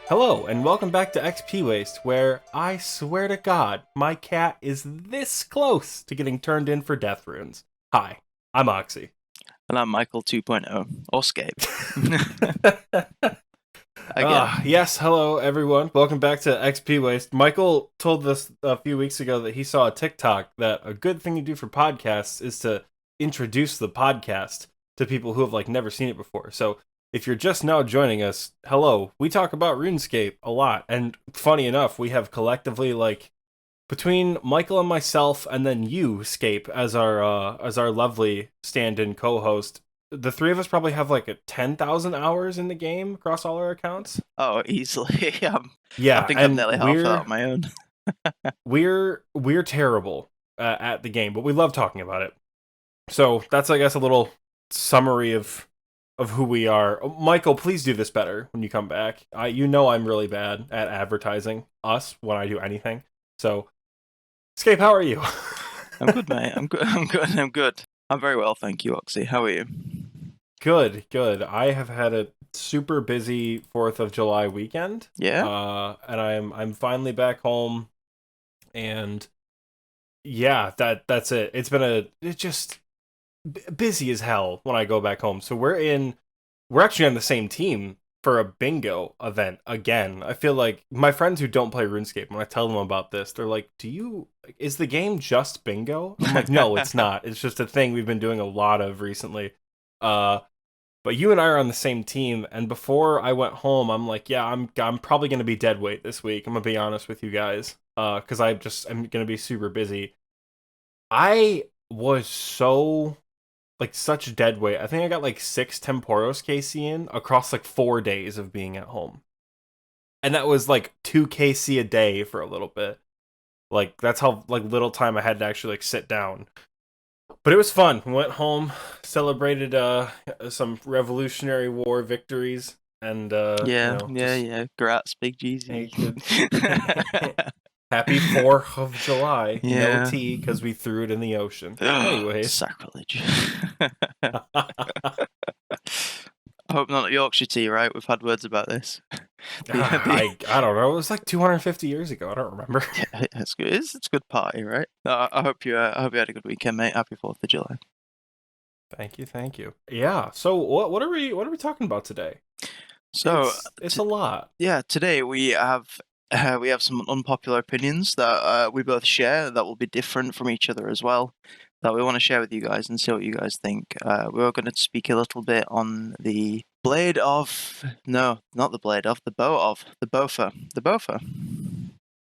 Hello, and welcome back to XP Waste, where I swear to God, my cat is this close to getting turned in for death runes. Hi, I'm Oxie. And I'm Michael 2.0, or Scape. Again. Yes, hello everyone. Welcome back to XP Waste. Michael told us a few weeks ago that he saw a TikTok that a good thing to do for podcasts is to introduce the podcast to people who have never seen it before. So if you're just now joining us, hello. We talk about RuneScape a lot, and funny enough, we have collectively between Michael and myself, and then you, Scape, as our lovely stand-in co-host, the three of us probably have 10,000 hours in the game across all our accounts. Oh, easily. Yeah, I think I've and nearly half that on my own. we're terrible at the game, but we love talking about it. So that's, I guess, a little summary of who we are. Michael, please do this better when you come back. I'm really bad at advertising us when I do anything. So, Scape, how are you? I'm good, mate. I'm good. I'm good. I'm very well, thank you, Oxie. How are you? Good. I have had a super busy 4th of July weekend. Yeah? And I'm finally back home, and yeah, that's it. It's just busy as hell when I go back home. So we're actually on the same team for a bingo event again. I feel like my friends who don't play RuneScape, when I tell them about this, they're like, is the game just bingo? I'm like, no, it's not. It's just a thing we've been doing a lot of recently. But you and I are on the same team, and before I went home, I'm like, yeah, I'm probably gonna be dead weight this week. I'm gonna be honest with you guys, because I'm gonna be super busy. I was such dead weight. I think I got 6 Temporos KC in across 4 days of being at home, and that was 2 KC a day for a little bit. That's how little time I had to actually sit down. But it was fun. We went home, celebrated some Revolutionary War victories, and Yeah. just Grats, Big hey, Jeezy. happy 4th of July. No Yeah. tea because we threw it in the ocean. Anyways. Sacrilege. I hope not Yorkshire tea, right? We've had words about this. I don't know. It was 250 years ago. I don't remember. Yeah, it's good. It's a good party, right? I hope you had a good weekend, mate. Happy 4th of July. Thank you. Yeah. So what are we talking about today? So it's a lot. Yeah, today we have some unpopular opinions that we both share that will be different from each other as well, that we want to share with you guys and see what you guys think. We're going to speak a little bit on the blade of... No, not the blade of, the bow of, the bofa. The bofa.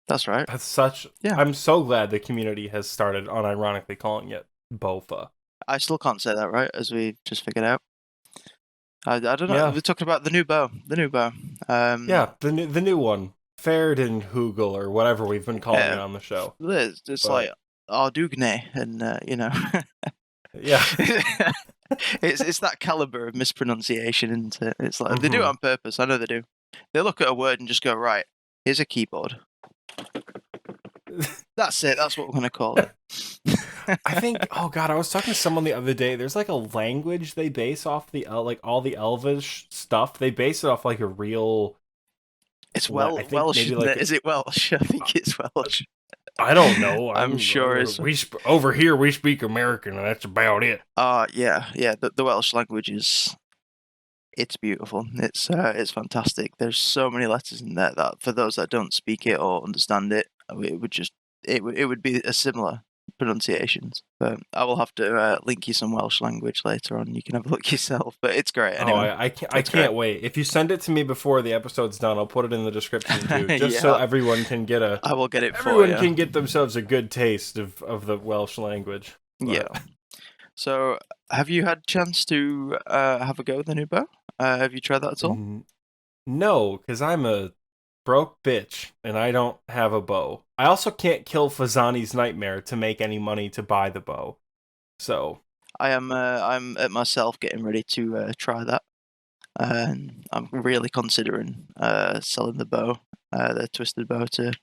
That's right. That's such... Yeah. I'm so glad the community has started unironically calling it bofa. I still can't say that right, as we just figured out. I don't know. Yeah. We're talking about the new bow. The new bow. Yeah, the new one. Fairden Hugel, or whatever we've been calling it on the show. It's like Ardugne, and yeah. it's that caliber of mispronunciation, isn't it? It's like they do it on purpose. I know they do. They look at a word and just go, right, here's a keyboard. That's it. That's what we're going to call it. I think, oh god, I was talking to someone the other day. There's a language they base off the all the Elvish stuff. They base it off a real. It's Welsh, isn't it? Is it Welsh? I think it's Welsh. I don't know. I'm sure it's... over here we speak American, and that's about it. Yeah. The Welsh language it's beautiful. It's fantastic. There's so many letters in there that for those that don't speak it or understand it, it would be a similar pronunciations. But I will have to link you some Welsh language later on. You can have a look yourself. But it's great. Anyway, I can't wait. If you send it to me before the episode's done, I'll put it in the description too, just so everyone can get a. I will get it. Everyone can get themselves a good taste of the Welsh language. But... Yeah. So, have you had a chance to have a go with the new bow? Have you tried that at all? No, because I'm a broke bitch and I don't have a bow. I also can't kill Fazani's Nightmare to make any money to buy the bow. So I'm at myself getting ready to try that. And I'm really considering selling the bow, the twisted bow, to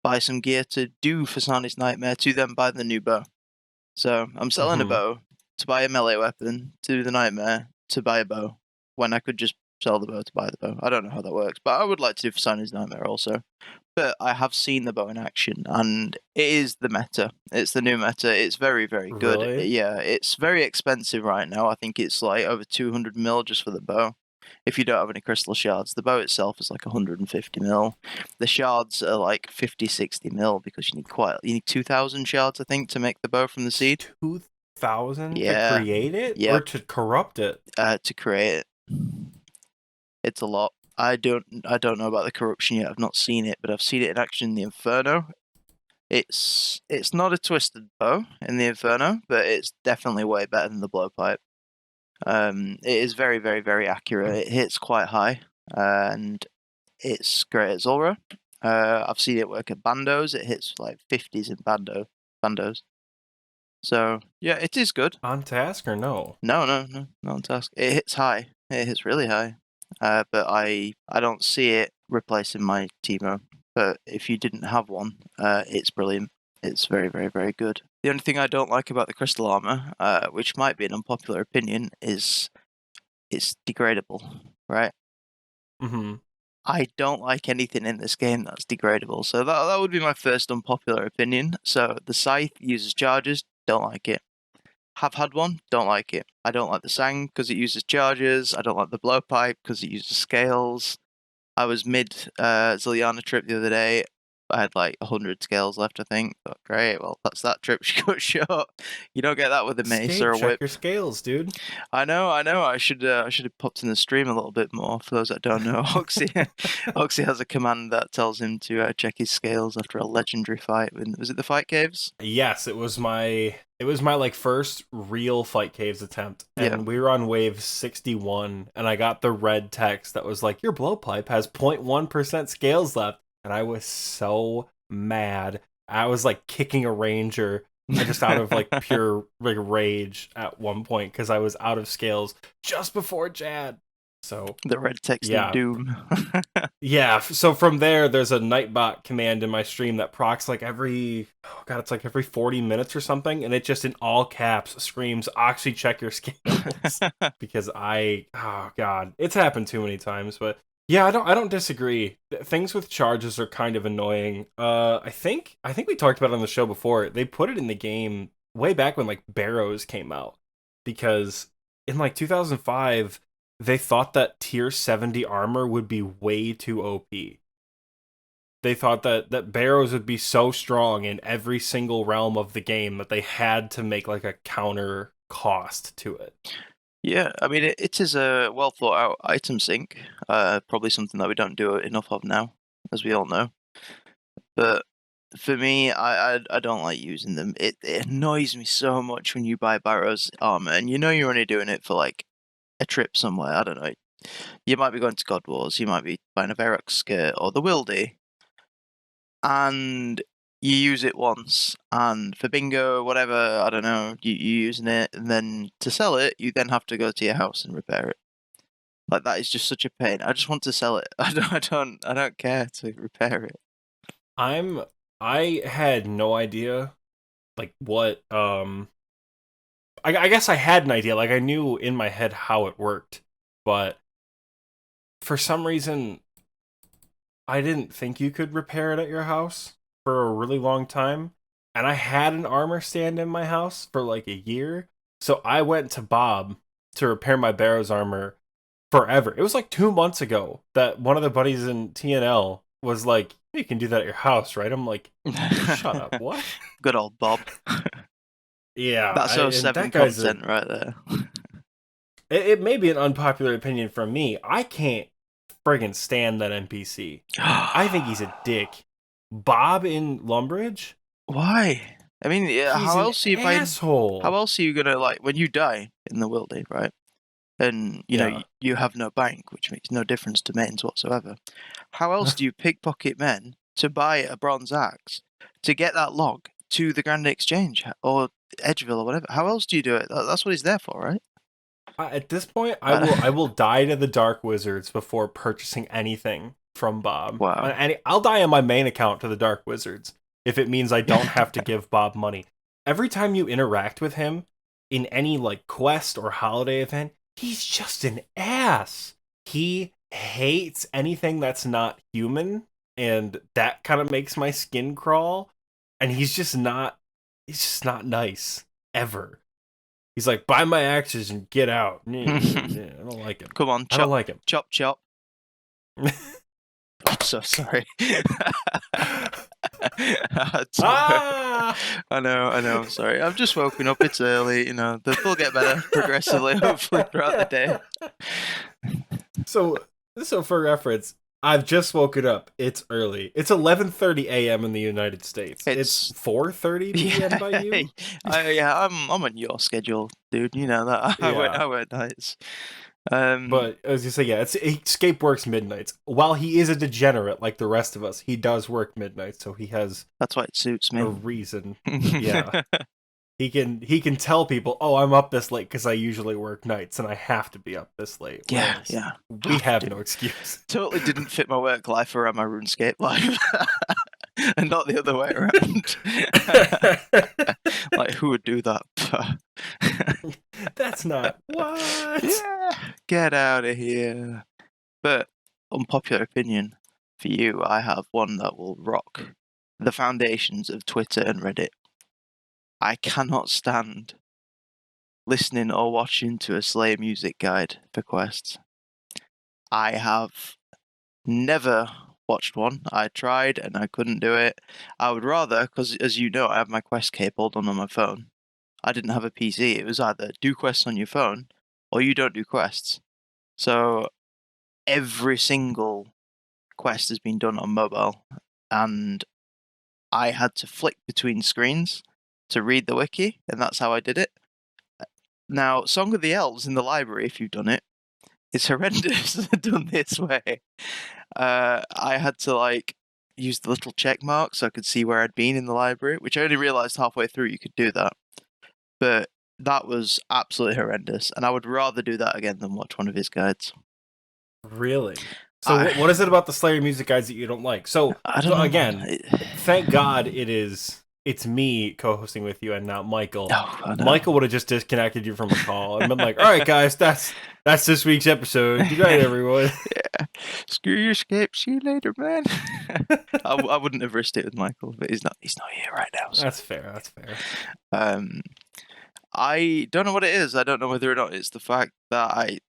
buy some gear to do Fazani's Nightmare, to then buy the new bow. So I'm selling a bow to buy a melee weapon, to do the Nightmare, to buy a bow, when I could just sell the bow to buy the bow. I don't know how that works, but I would like to do for Signers Nightmare also. But I have seen the bow in action, and it is the meta. It's the new meta. It's very, very good. Really? Yeah, it's very expensive right now. I think it's like over 200 mil just for the bow. If you don't have any crystal shards, the bow itself is like 150 mil. The shards are like 50, 60 mil because you need 2,000 shards, I think, to make the bow from the seed. 2,000 to Yeah, create it or yep. to corrupt it? To create it. It's a lot. I don't know about the corruption yet. I've not seen it, but I've seen it in action in the Inferno. It's not a twisted bow in the Inferno, but it's definitely way better than the blowpipe. It is very, very, very accurate. It hits quite high, and it's great at Zulrah. I've seen it work at bandos. It hits like 50s in bandos. So yeah, it is good. On task or no? No, not on task. It hits high. It hits really high. But I don't see it replacing my Teemo. But if you didn't have one, it's brilliant. It's very, very, very good. The only thing I don't like about the crystal armor, which might be an unpopular opinion, is it's degradable, right? Mm-hmm. I don't like anything in this game that's degradable. So that would be my first unpopular opinion. So the scythe uses charges, don't like it. Have had one, don't like it. I don't like the Sang because it uses charges. I don't like the blowpipe because it uses scales. I was mid Ziliana trip the other day. I had like 100 scales left, I think. But great, well, that's that trip got short. You don't get that with a mace Scape, or a check whip. your scales, dude. I know. I should have popped in the stream a little bit more. For those that don't know, Oxie has a command that tells him to check his scales after a legendary fight. Was it the Fight Caves? Yes, it was my like first real Fight Caves attempt, and Yeah. we were on wave 61, and I got the red text that was like, your blowpipe has 0.1% scales left, and I was so mad. I was like kicking a ranger just out of like pure like rage at one point because I was out of scales just before Jad. So The red text yeah, of doom. yeah. So from there, there's a Nightbot command in my stream that procs like it's like every 40 minutes or something, and it just in all caps screams, "Oxie, check your scales," because oh god, it's happened too many times. But yeah, I don't disagree. Things with charges are kind of annoying. I think we talked about it on the show before. They put it in the game way back when like Barrows came out, because in like 2005 they thought that tier 70 armor would be way too OP. They thought that Barrows would be so strong in every single realm of the game that they had to make like a counter cost to it. Yeah, I mean, it is a well thought out item sync. Probably something that we don't do enough of now, as we all know. But for me, I don't like using them. It annoys me so much when you buy Barrow's armor, and you know you're only doing it for like a trip somewhere. I don't know. You might be going to God Wars. You might be buying a Verox skirt or the Wildy, and you use it once, and for bingo, whatever, I don't know, you're using it, and then to sell it, you then have to go to your house and repair it. Like, that is just such a pain. I just want to sell it. I don't care to repair it. I had no idea like what I guess I had an idea, like I knew in my head how it worked, but for some reason I didn't think you could repair it at your house for a really long time. And I had an armor stand in my house for like a year. So I went to Bob to repair my Barrows armor forever. It was like 2 months ago that one of the buddies in TNL was like, you can do that at your house, right? I'm like, shut up, what? Good old Bob. Yeah, That's and 07 that guy's content right there. it may be an unpopular opinion from me. I can't friggin' stand that NPC. I think he's a dick. Bob in Lumbridge? Why? I mean, yeah, He's how an else are you asshole. how else are you gonna, like, when you die in the Wildy, right? And, you know, Yeah. you have no bank, which makes no difference to mains whatsoever. How else do you pickpocket men to buy a bronze axe to get that log to the Grand Exchange or Edgeville or whatever? How else do you do it? That's what he's there for, right? At this point, I will die to the Dark Wizards before purchasing anything from Bob. Wow. And I'll die on my main account to the Dark Wizards if it means I don't have to give Bob money. Every time you interact with him in any like quest or holiday event, he's just an ass. he hates anything that's not human, and that kind of makes my skin crawl. And he's just not nice ever. He's like, buy my axes and get out. I don't like him. Come on, I don't like him. chop, chop. I'm so sorry. Ah! I know, I'm sorry. I'm just woken up, it's early, you know, they'll get better progressively, hopefully, throughout the day. So for reference, I've just woken up. It's early. It's 11:30 a.m. in the United States. It's 4:30 p.m. by you. I'm on your schedule, dude. You know that. I work nights. But as you say, yeah, Scape works midnights. While he is a degenerate like the rest of us, he does work midnights, so he has that's why it suits me. A reason. Yeah. He can tell people, "Oh, I'm up this late because I usually work nights and I have to be up this late." Yeah, Whereas yeah. We have no excuse. Totally didn't fit my work life around my RuneScape life, and not the other way around. Like, who would do that? That's not what. Yeah, get out of here. But unpopular opinion for you, I have one that will rock the foundations of Twitter and Reddit. I cannot stand listening or watching to a Slayer music guide for quests. I have never watched one. I tried and I couldn't do it. I would rather, because as you know, I have my quest cape all done on my phone. I didn't have a PC. It was either do quests on your phone or you don't do quests. So every single quest has been done on mobile, and I had to flick between screens to read the wiki, and that's how I did it. Now, Song of the Elves in the library, if you've done it, it's horrendous done this way. I had to use the little check mark so I could see where I'd been in the library, which I only realised halfway through you could do that. But that was absolutely horrendous, and I would rather do that again than watch one of his guides. Really? So what is it about the Slayer music guides that you don't like? So I don't know. Again, thank God it's me co-hosting with you and not Michael. No. Michael would have just disconnected you from a call and been like, "All right, guys, that's this week's episode. Good night, everyone." Yeah. Screw your Scape. See you later, man. I wouldn't have risked it with Michael, but he's not here right now. So. That's fair. I don't know what it is. I don't know whether or not it's the fact that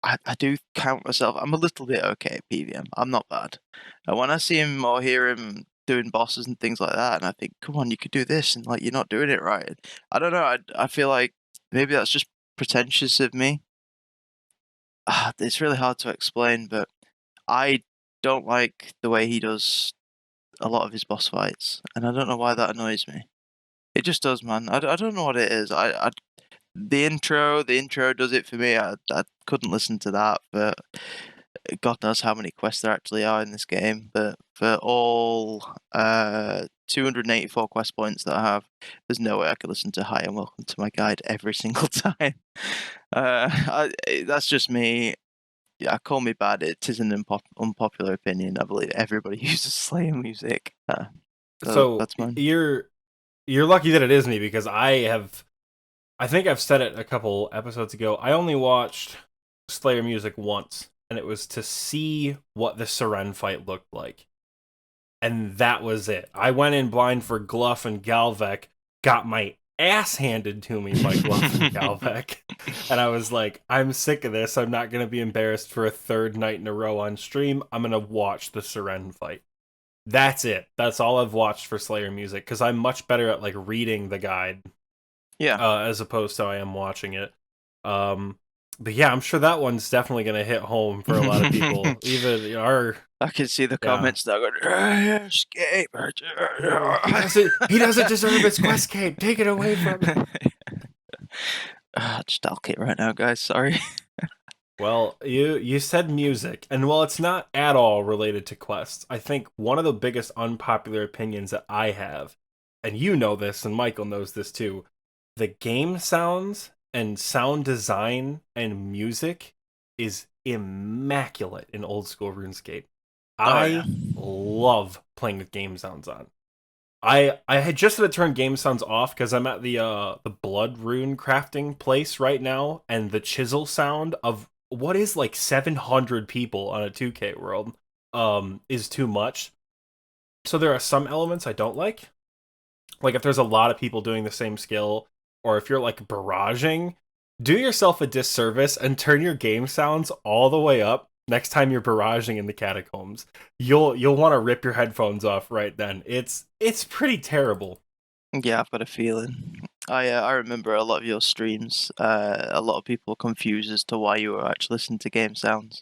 I do count myself. I'm a little bit okay at PVM. I'm not bad. And when I see him or hear him doing bosses and things like that, and I think, come on, you could do this, and you're not doing it right. I don't know. I feel like maybe that's just pretentious of me. It's really hard to explain, but I don't like the way he does a lot of his boss fights, and I don't know why that annoys me. It just does, man. I don't know what it is. The intro does it for me. I couldn't listen to that, but God knows how many quests there actually are in this game. But for all 284 quest points that I have, there's no way I could listen to Hi and Welcome to My Guide every single time. That's just me. Yeah, call me bad. It is an unpopular opinion. I believe everybody uses Slayer music. So that's mine. You're lucky that it is me, because I think I've said it a couple episodes ago. I only watched Slayer music once, and it was to see what the Seren fight looked like. And that was it. I went in blind for Gluff and Galvek, got my ass handed to me by Gluff and Galvek, and I was like, I'm sick of this. I'm not going to be embarrassed for a third night in a row on stream. I'm going to watch the Seren fight. That's it. That's all I've watched for Slayer music, because I'm much better at reading the guide. Yeah. As opposed to I am watching it. But yeah, I'm sure that one's definitely going to hit home for a lot of people. Even our... I can see the comments now going, Scape. He doesn't deserve his quest cape. Take it away from him. Just I'll it right now, guys. Sorry. Well, you said music, and while it's not at all related to quests, I think one of the biggest unpopular opinions that I have, and you know this, and Michael knows this too, the game sounds and sound design and music is immaculate in Old School RuneScape. I love playing with game sounds on. I had just had to turn game sounds off because I'm at the blood rune crafting place right now, and the chisel sound of what is like 700 people on a 2K world is too much. So there are some elements I don't like. Like if there's a lot of people doing the same skill, or if you're like barraging, do yourself a disservice and turn your game sounds all the way up next time you're barraging in the catacombs. You'll want to rip your headphones off right then. It's pretty terrible. Yeah, I've got a feeling. I remember a lot of your streams. A lot of people confused as to why you were actually listening to game sounds.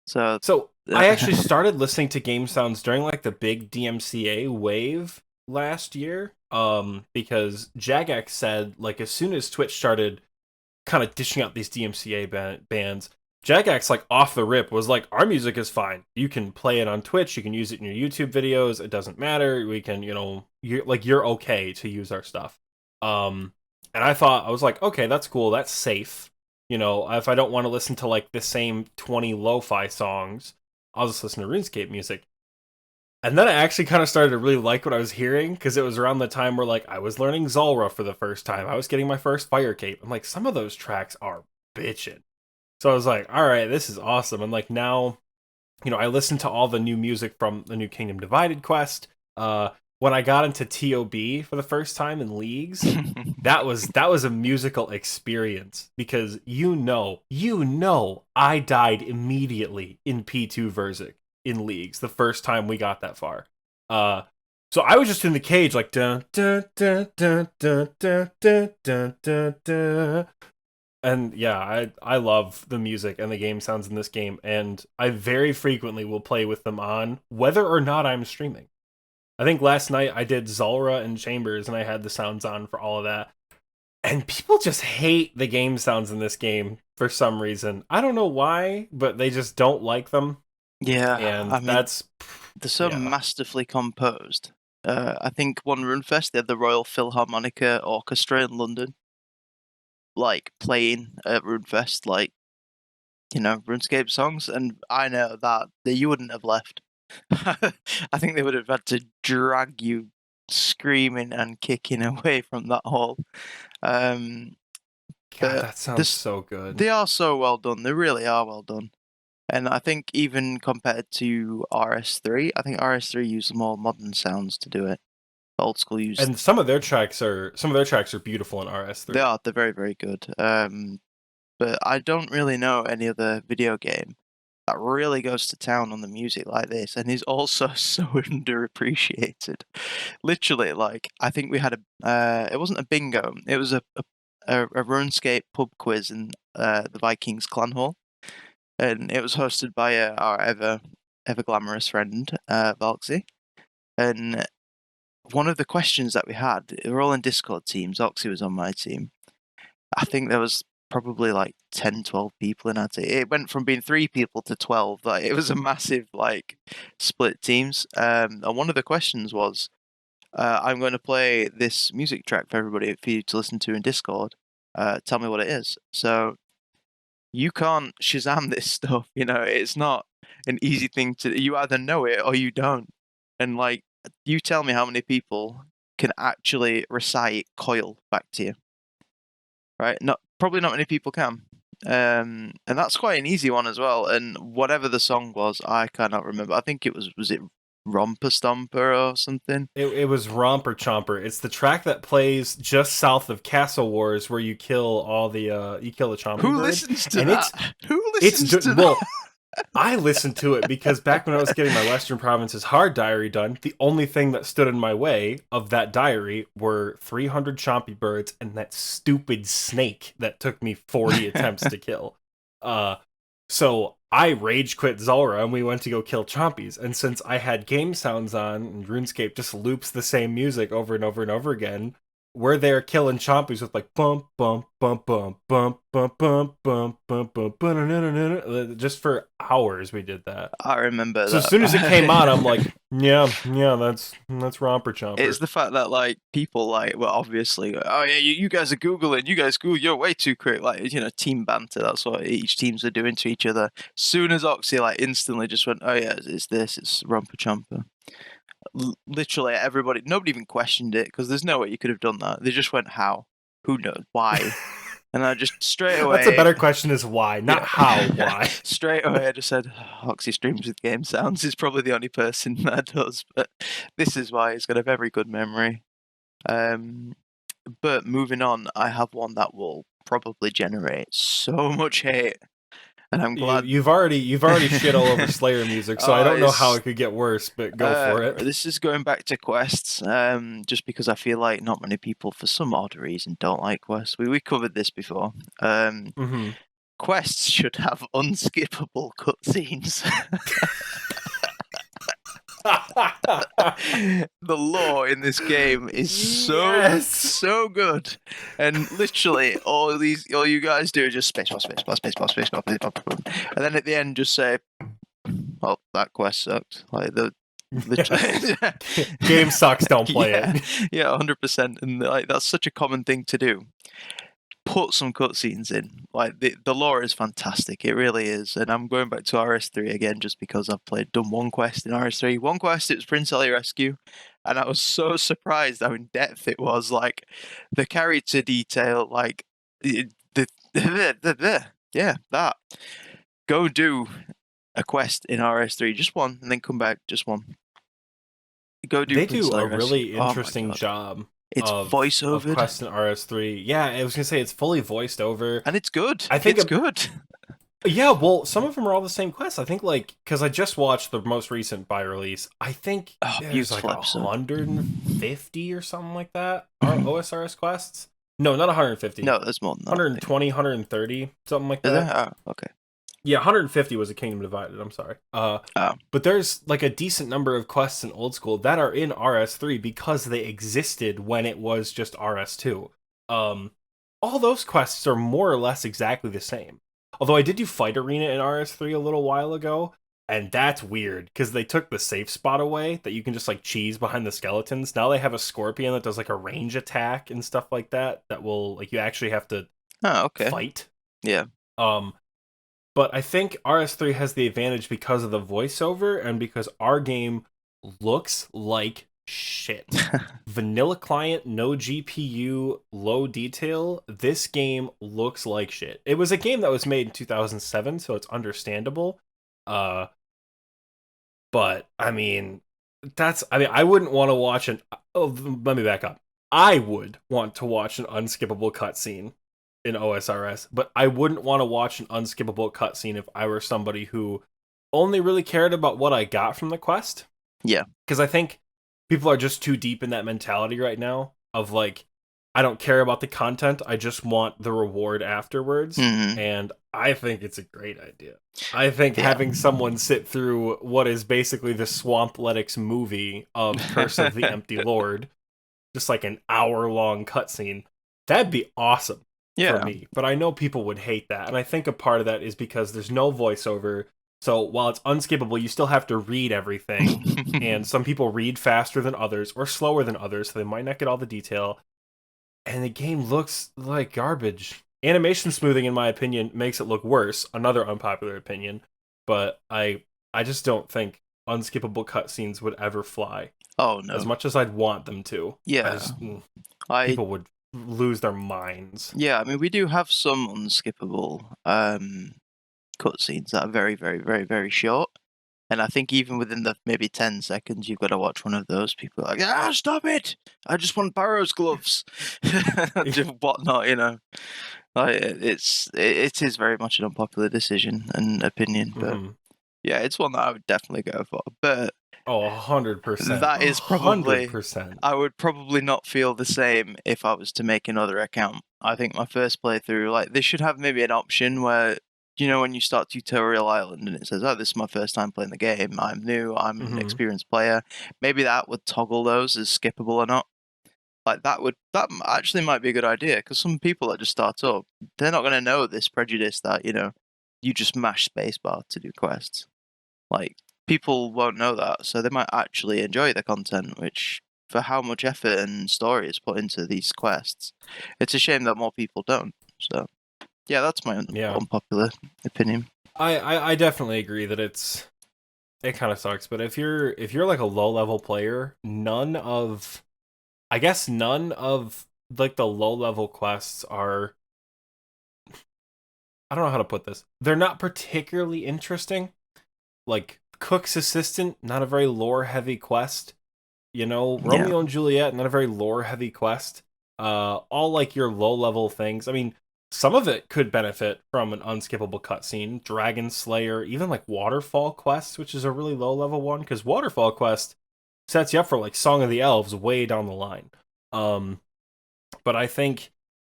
So, So I actually started listening to game sounds during like the big DMCA wave last year. Because Jagex said like as soon as Twitch started kind of dishing out these DMCA bands, Jagex like off the rip was like, our music is fine. You can play it on Twitch. You can use it in your YouTube videos. It doesn't matter. We can, you're okay to use our stuff. And I was like, okay, that's cool. That's safe. If I don't want to listen to like the same 20 lo-fi songs, I'll just listen to RuneScape music. And then I actually kind of started to really like what I was hearing because it was around the time where like I was learning Zulrah for the first time. I was getting my first Fire Cape. I'm like, some of those tracks are bitchin'. So I was like, all right, this is awesome. And like now, I listened to all the new music from the new Kingdom Divided quest. When I got into TOB for the first time in leagues, that was a musical experience because I died immediately in P2 Verzik in leagues the first time we got that far. So I was just in the cage like dun dun dun dun dun dun dun dun dun dun. And yeah, I love the music and the game sounds in this game, and I very frequently will play with them on, whether or not I'm streaming. I think last night I did Zulrah and Chambers, and I had the sounds on for all of that. And people just hate the game sounds in this game for some reason. I don't know why, but they just don't like them. yeah, And I mean, that's they're so yeah. masterfully composed. I think one Runefest, they had the Royal Philharmonica Orchestra in London, like playing at Runefest, like RuneScape songs, and I know that you wouldn't have left. I think they would have had to drag you screaming and kicking away from that hall. Um, God, but that sounds this, so good. they are so well done. They really are well done. And I think even compared to RS3, I think RS3 used more modern sounds to do it. Old School used. And some of their tracks are beautiful in RS3. They're very, very good. But I don't really know any other video game that really goes to town on the music like this, and is also so underappreciated. Literally, like I think we had it wasn't a bingo, it was a RuneScape pub quiz in the Vikings clan hall, and it was hosted by our ever glamorous friend Valksy, and one of the questions that we had, we were all in Discord teams. Oxie was on my team. I think there was probably like 10, 12 people in our team. It went from being 3 people to 12. Like it was a massive like split teams. And one of the questions was, I'm going to play this music track for everybody for you to listen to in Discord. Tell me what it is. So you can't Shazam this stuff. It's not an easy thing to. You either know it or you don't. And like, you tell me how many people can actually recite Coil back to you, right? Probably not many people can. And that's quite an easy one as well. And whatever the song was, I cannot remember. I think it was it Romper Stomper or something? It was Romper Chomper. It's the track that plays just south of Castle Wars, where you kill the chompy Who bird, listens to and that? Who it's listens to well, that? I listened to it because back when I was getting my Western Provinces hard diary done, the only thing that stood in my way of that diary were 300 chompy birds and that stupid snake that took me 40 attempts to kill. So I rage quit Zulrah and we went to go kill chompies. And since I had game sounds on and RuneScape just loops the same music over and over and over again, we're there killing chompies with like bump bump bump bump bump bump bump bump bump bump bump. Just for hours we did that. I remember So as that. soon as it came on, I'm like, yeah, that's Romper It's Chomper. the fact that like people like well obviously oh yeah you guys are googling, you guys Google, you're way too quick, like team banter. That's what each teams are doing to each other. Soon as Oxie like instantly just went, oh yeah, it's Romper Chomper. Literally nobody even questioned it because there's no way you could have done that. They just went, how? Who knows? Why? And I just straight That's a away, better question is why, not yeah, how, why. straight away I just said, Oxie streams with game sounds. He's probably the only person that does, but this is why he's got a very good memory. But moving on, I have one that will probably generate so much hate, and I'm glad. You've already shit all over Slayer music, so I Oh, don't know how it could get worse, but go for it. this is going back to quests, just because I feel like not many people, for some odd reason, don't like quests. We covered this before. Mm-hmm. Quests should have unskippable cutscenes. The lore in this game is so good, and literally all you guys do is just space bar, and then at the end just say, "Oh, that quest sucked." Like the literally Game sucks, don't play yeah, it. yeah, 100%, and like that's such a common thing to do. Put some cutscenes in. Like the lore is fantastic, it really is. And I'm going back to RS3 again just because I've done one quest in RS3. One quest, it was Prince Ali Rescue, and I was so surprised how in depth it was. Like the character detail, like yeah, that. Go do a quest in RS3, just one, and then come back, just one. Go do They Prince do Ali a Rescue. really Oh my interesting god, job it's of voiceovered, Quest and RS3. Yeah, I was gonna say it's fully voiced over. and it's good. I think It's good. yeah, well, some of them are all the same quests. I think like because I just watched the most recent by release. I think Oh, there's like beautiful episode. 150 or something like that. Are OSRS quests? No, not 150. No, there's more than that. 120, 130, something like Is that. there? Oh, okay. Yeah, 150 was a Kingdom Divided. I'm sorry. Oh. But there's like a decent number of quests in Old School that are in RS3 because they existed when it was just RS2. All those quests are more or less exactly the same. Although I did do Fight Arena in RS3 a little while ago, and that's weird because they took the safe spot away that you can just like cheese behind the skeletons. Now they have a scorpion that does like a range attack and stuff like that that will like you actually have to Oh, okay. fight. Yeah. But I think RS3 has the advantage because of the voiceover and because our game looks like shit. Vanilla client, no GPU, low detail. This game looks like shit. It was a game that was made in 2007, so it's understandable. But I mean, I wouldn't want to watch an. Oh, let me back up. I would want to watch an unskippable cutscene in OSRS, but I wouldn't want to watch an unskippable cutscene if I were somebody who only really cared about what I got from the quest. Yeah. Because I think people are just too deep in that mentality right now of like, I don't care about the content, I just want the reward afterwards. Mm-hmm. And I think it's a great idea. I think having someone sit through what is basically the Swampletics movie of Curse of the Empty Lord, just like an hour-long cutscene, that'd be awesome for me. But I know people would hate that. And I think a part of that is because there's no voiceover. So while it's unskippable, you still have to read everything. And some people read faster than others or slower than others, so they might not get all the detail. And the game looks like garbage. Animation smoothing, in my opinion, makes it look worse. Another unpopular opinion. But I just don't think unskippable cutscenes would ever fly. Oh, no. As much as I'd want them to. Yeah. People would lose their minds. Yeah, I mean, we do have some unskippable cutscenes that are very, very, very, very short. And I think even within the maybe 10 seconds, you've got to watch one of those. People are like, stop it! I just want Barrow's gloves. Just whatnot, you know. Like, it is very much an unpopular decision and opinion. But yeah, it's one that I would definitely go for. But 100%. That is probably 100%. I would probably not feel the same if I was to make another account. I think my first playthrough, like, they should have maybe an option where, you know, when you start Tutorial Island and it says, oh, this is my first time playing the game, I'm new, I'm an experienced player, maybe that would toggle those as skippable or not. Like, that actually might be a good idea, because some people that just start up, they're not going to know this prejudice that, you know, you just mash spacebar to do quests. Like, people won't know that, so they might actually enjoy the content, which, for how much effort and story is put into these quests, it's a shame that more people don't. So yeah, that's my unpopular opinion. I definitely agree that it kind of sucks, but if you're like a low level player, none of like the low level quests are I don't know how to put this. They're not particularly interesting. Like Cook's Assistant, not a very lore heavy quest. You know, Yeah, Romeo and Juliet, not a very lore heavy quest. All like your low level things. I mean, some of it could benefit from an unskippable cutscene. Dragon Slayer, even like Waterfall Quest, which is a really low level one, because Waterfall Quest sets you up for like Song of the Elves way down the line. Um, but I think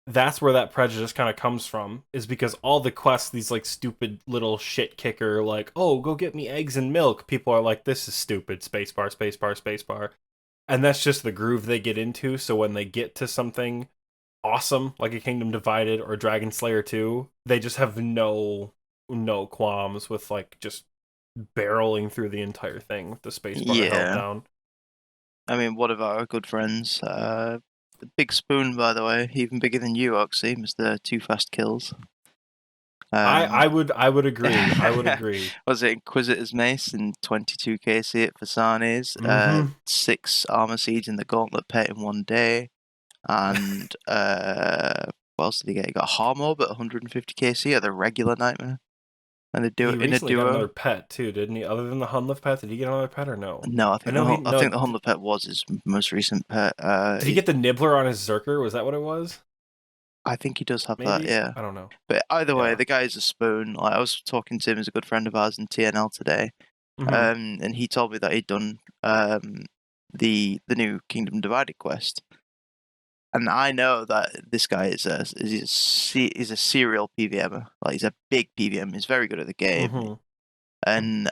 that's where that prejudice kind of comes from, is because all the quests, these like stupid little shit kicker, like, oh, go get me eggs and milk. People are like, this is stupid. Spacebar, spacebar, spacebar. And that's just the groove they get into. So when they get to something awesome, like a Kingdom Divided or Dragon Slayer 2, they just have no qualms with like just barreling through the entire thing with the spacebar held yeah. down. I mean, one of our good friends, the Big Spoon, by the way, even bigger than you, Oxie, Mr. Too Fast Kills. I would agree. I would agree. Was it Inquisitor's Mace and 22 KC at Fasani's? Mm-hmm. 6 Armor Seeds in the Gauntlet Pet in one day. And what else did he get? He got Harmob at 150 KC at the regular Nightmare. And they do He it in a recently got another duo. pet too, didn't he? Other than the Hunlift pet, did he get another pet or no? No, I know he I no. think the Humble Pet was his most recent pet. Did he get the Nibbler on his Zerker? Was that what it was? I think he does have that, Maybe, yeah. I don't know. But either way, Yeah. the guy is a spoon. Like, I was talking to him as a good friend of ours in TNL today, Mm-hmm. and he told me that he'd done the new Kingdom Divided quest, and I know that this guy is a serial PVMer. Like, he's a big PVM. He's very good at the game, Mm-hmm. and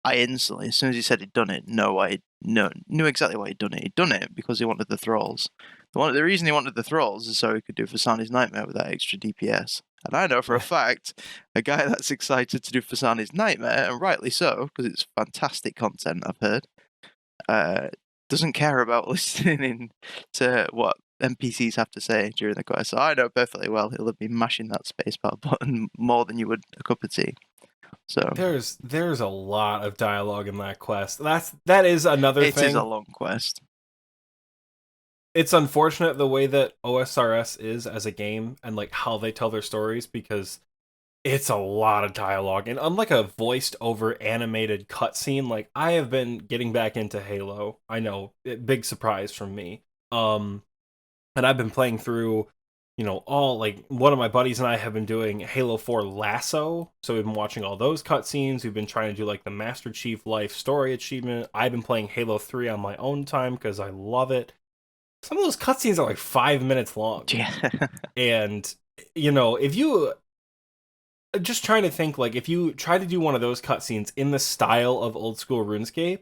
I instantly, as soon as he said he'd done it, knew exactly why he'd done it. He'd done it because he wanted the thralls. The reason he wanted the thralls is so he could do Fasani's Nightmare with that extra DPS. And I know for a fact, a guy that's excited to do Fasani's Nightmare, and rightly so, because it's fantastic content, I've heard, doesn't care about listening to what NPCs have to say during the quest. So I know perfectly well he'll be mashing that spacebar button more than you would a cup of tea. So There's a lot of dialogue in that quest. That is another it is a thing. long quest. It's unfortunate the way that OSRS is as a game and like how they tell their stories, because it's a lot of dialogue. And unlike a voiced over animated cutscene, like I have been getting back into Halo. I know, big surprise from me. And I've been playing through, all like one of my buddies and I have been doing Halo 4 Lasso. So we've been watching all those cutscenes. We've been trying to do like the Master Chief Life Story achievement. I've been playing Halo 3 on my own time because I love it. Some of those cutscenes are like 5 minutes long. Yeah. And, if you just trying to think, like, if you try to do one of those cutscenes in the style of Old School RuneScape,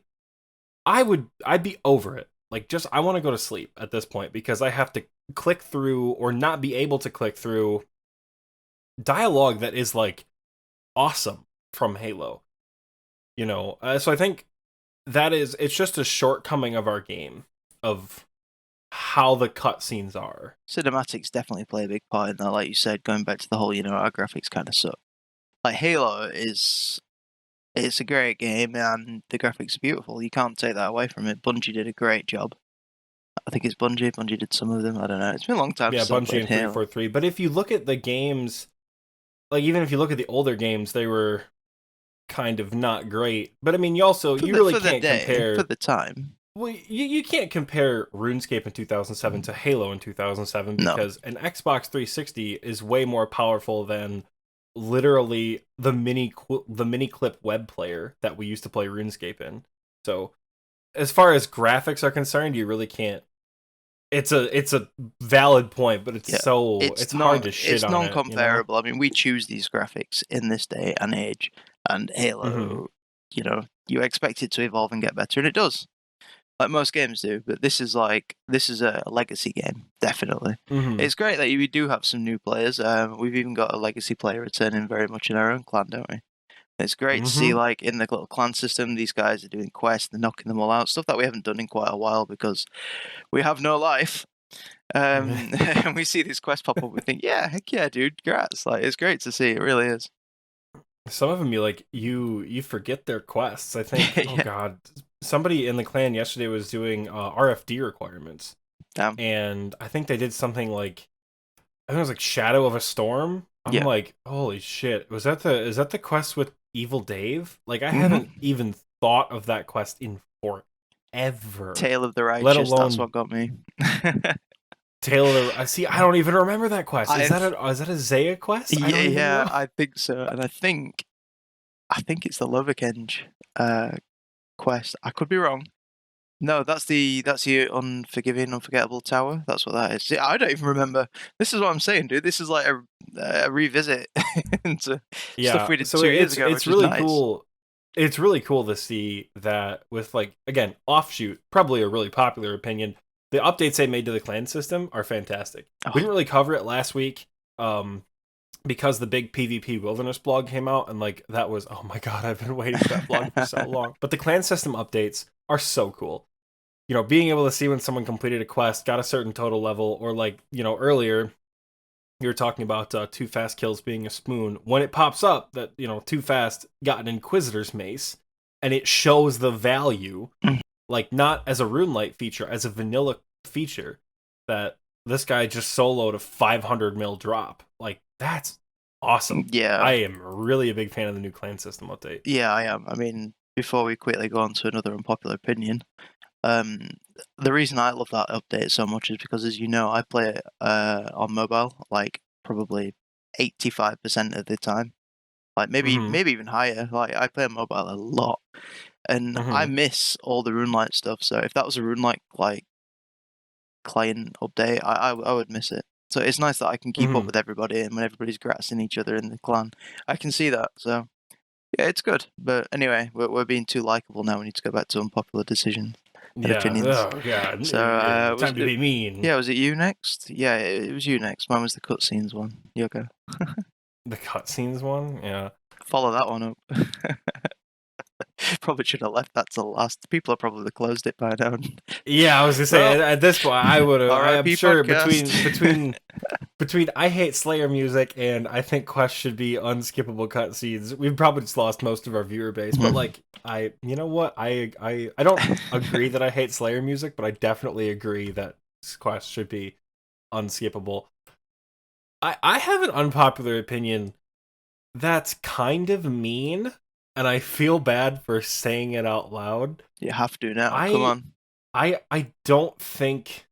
I'd be over it. Like, just I want to go to sleep at this point because I have to click through or not be able to click through dialogue that is like awesome from Halo. So I think it's just a shortcoming of our game, of how the cutscenes are. Cinematics definitely play a big part in that. Like you said, going back to the whole, our graphics kind of suck. Like Halo it's a great game and the graphics are beautiful. You can't take that away from it. Bungie did a great job. I think it's Bungie. Bungie did some of them. I don't know. It's been a long time Yeah, since I Bungie played and Halo. 343. But if you look at the games, like even if you look at the older games, they were kind of not great. But I mean, you really can't compare for the time. Well, you can't compare RuneScape in 2007 to Halo in 2007, No. because an Xbox 360 is way more powerful than literally the mini clip web player that we used to play RuneScape in. So, as far as graphics are concerned, you really can't. It's a valid point, but it's hard to shit it's on it. non-comparable. I mean, we choose these graphics in this day and age, and Halo, you expect it to evolve and get better, and it does. Like most games do, but this is a legacy game, definitely. Mm-hmm. It's great that we do have some new players. We've even got a legacy player returning very much in our own clan, don't we? It's great to see, like, in the little clan system, these guys are doing quests, they're knocking them all out, stuff that we haven't done in quite a while because we have no life. And we see these quests pop up, we think, yeah, heck yeah, dude, congrats. Like, it's great to see, it really is. Some of them, you forget their quests. I think, oh god, somebody in the clan yesterday was doing RFD requirements. Damn. And I think they did something like, I think it was like Shadow of a Storm, I'm Yeah. like, holy shit. Is that the quest with Evil Dave? Like I haven't Hmm. even thought of that quest in forever. Tale of the Let Righteous. That's alone what got me. Tale of the I see I don't even remember that quest. I've Is that a Zaya quest? I yeah, don't even yeah, know. I think so, and I think it's the Loverkenge uh quest. I could be wrong. No, that's the Unforgiving, Unforgettable Tower. That's what that is. See, I don't even remember. This is what I'm saying, dude. This is like a revisit into stuff Yeah, we did so 2 years ago, it's which is really nice. cool. It's really cool to see that with like again, offshoot, probably a really popular opinion. The updates they made to the clan system are fantastic. We Oh, didn't really cover it last week. Because the big PvP wilderness blog came out and like that was oh my god, I've been waiting for that blog for so long. But the clan system updates are so cool. You know, being able to see when someone completed a quest, got a certain total level, or like, you know, earlier you were talking about Too Fast kills being a spoon. When it pops up that, you know, Too Fast got an Inquisitor's mace and it shows the value, mm, like not as a RuneLight feature, as a vanilla feature, that this guy just soloed a 500 mil drop. Like, that's awesome. yeah, I am really a big fan of the new clan system update. yeah, I am. I mean, before we quickly go on to another unpopular opinion, um, the reason I love that update so much is because, as you know, I play it on mobile, like probably 85% of the time. Like Mm maybe even higher. Like I play on mobile a lot, and hmm. Mm I hmm. miss all the RuneLight stuff. So if that was a RuneLight like client update, I would miss it. So it's nice that I can Mm keep up hmm. with everybody, and when everybody's grassing each other in the clan, I can see that. So yeah, it's good. But anyway, we're being too likable now. We need to go back to unpopular decisions and Yeah. opinions. Oh, God. So was Time to it? be mean. Yeah, was it you next? Yeah, it was you next. Mine was the cutscenes one. You go. The cutscenes one? Yeah. Follow that one up. Probably should have left that till last. People have probably closed it by now. Yeah, I was gonna say Well, at this point I would have. I am R.I.P. sure podcast. between I hate Slayer music and I think Quest should be unskippable cutscenes. We've probably just lost most of our viewer base. But like you know what? I don't agree that I hate Slayer music, but I definitely agree that Quest should be unskippable. I have an unpopular opinion that's kind of mean, and I feel bad for saying it out loud. You have to now. Come I on. I don't think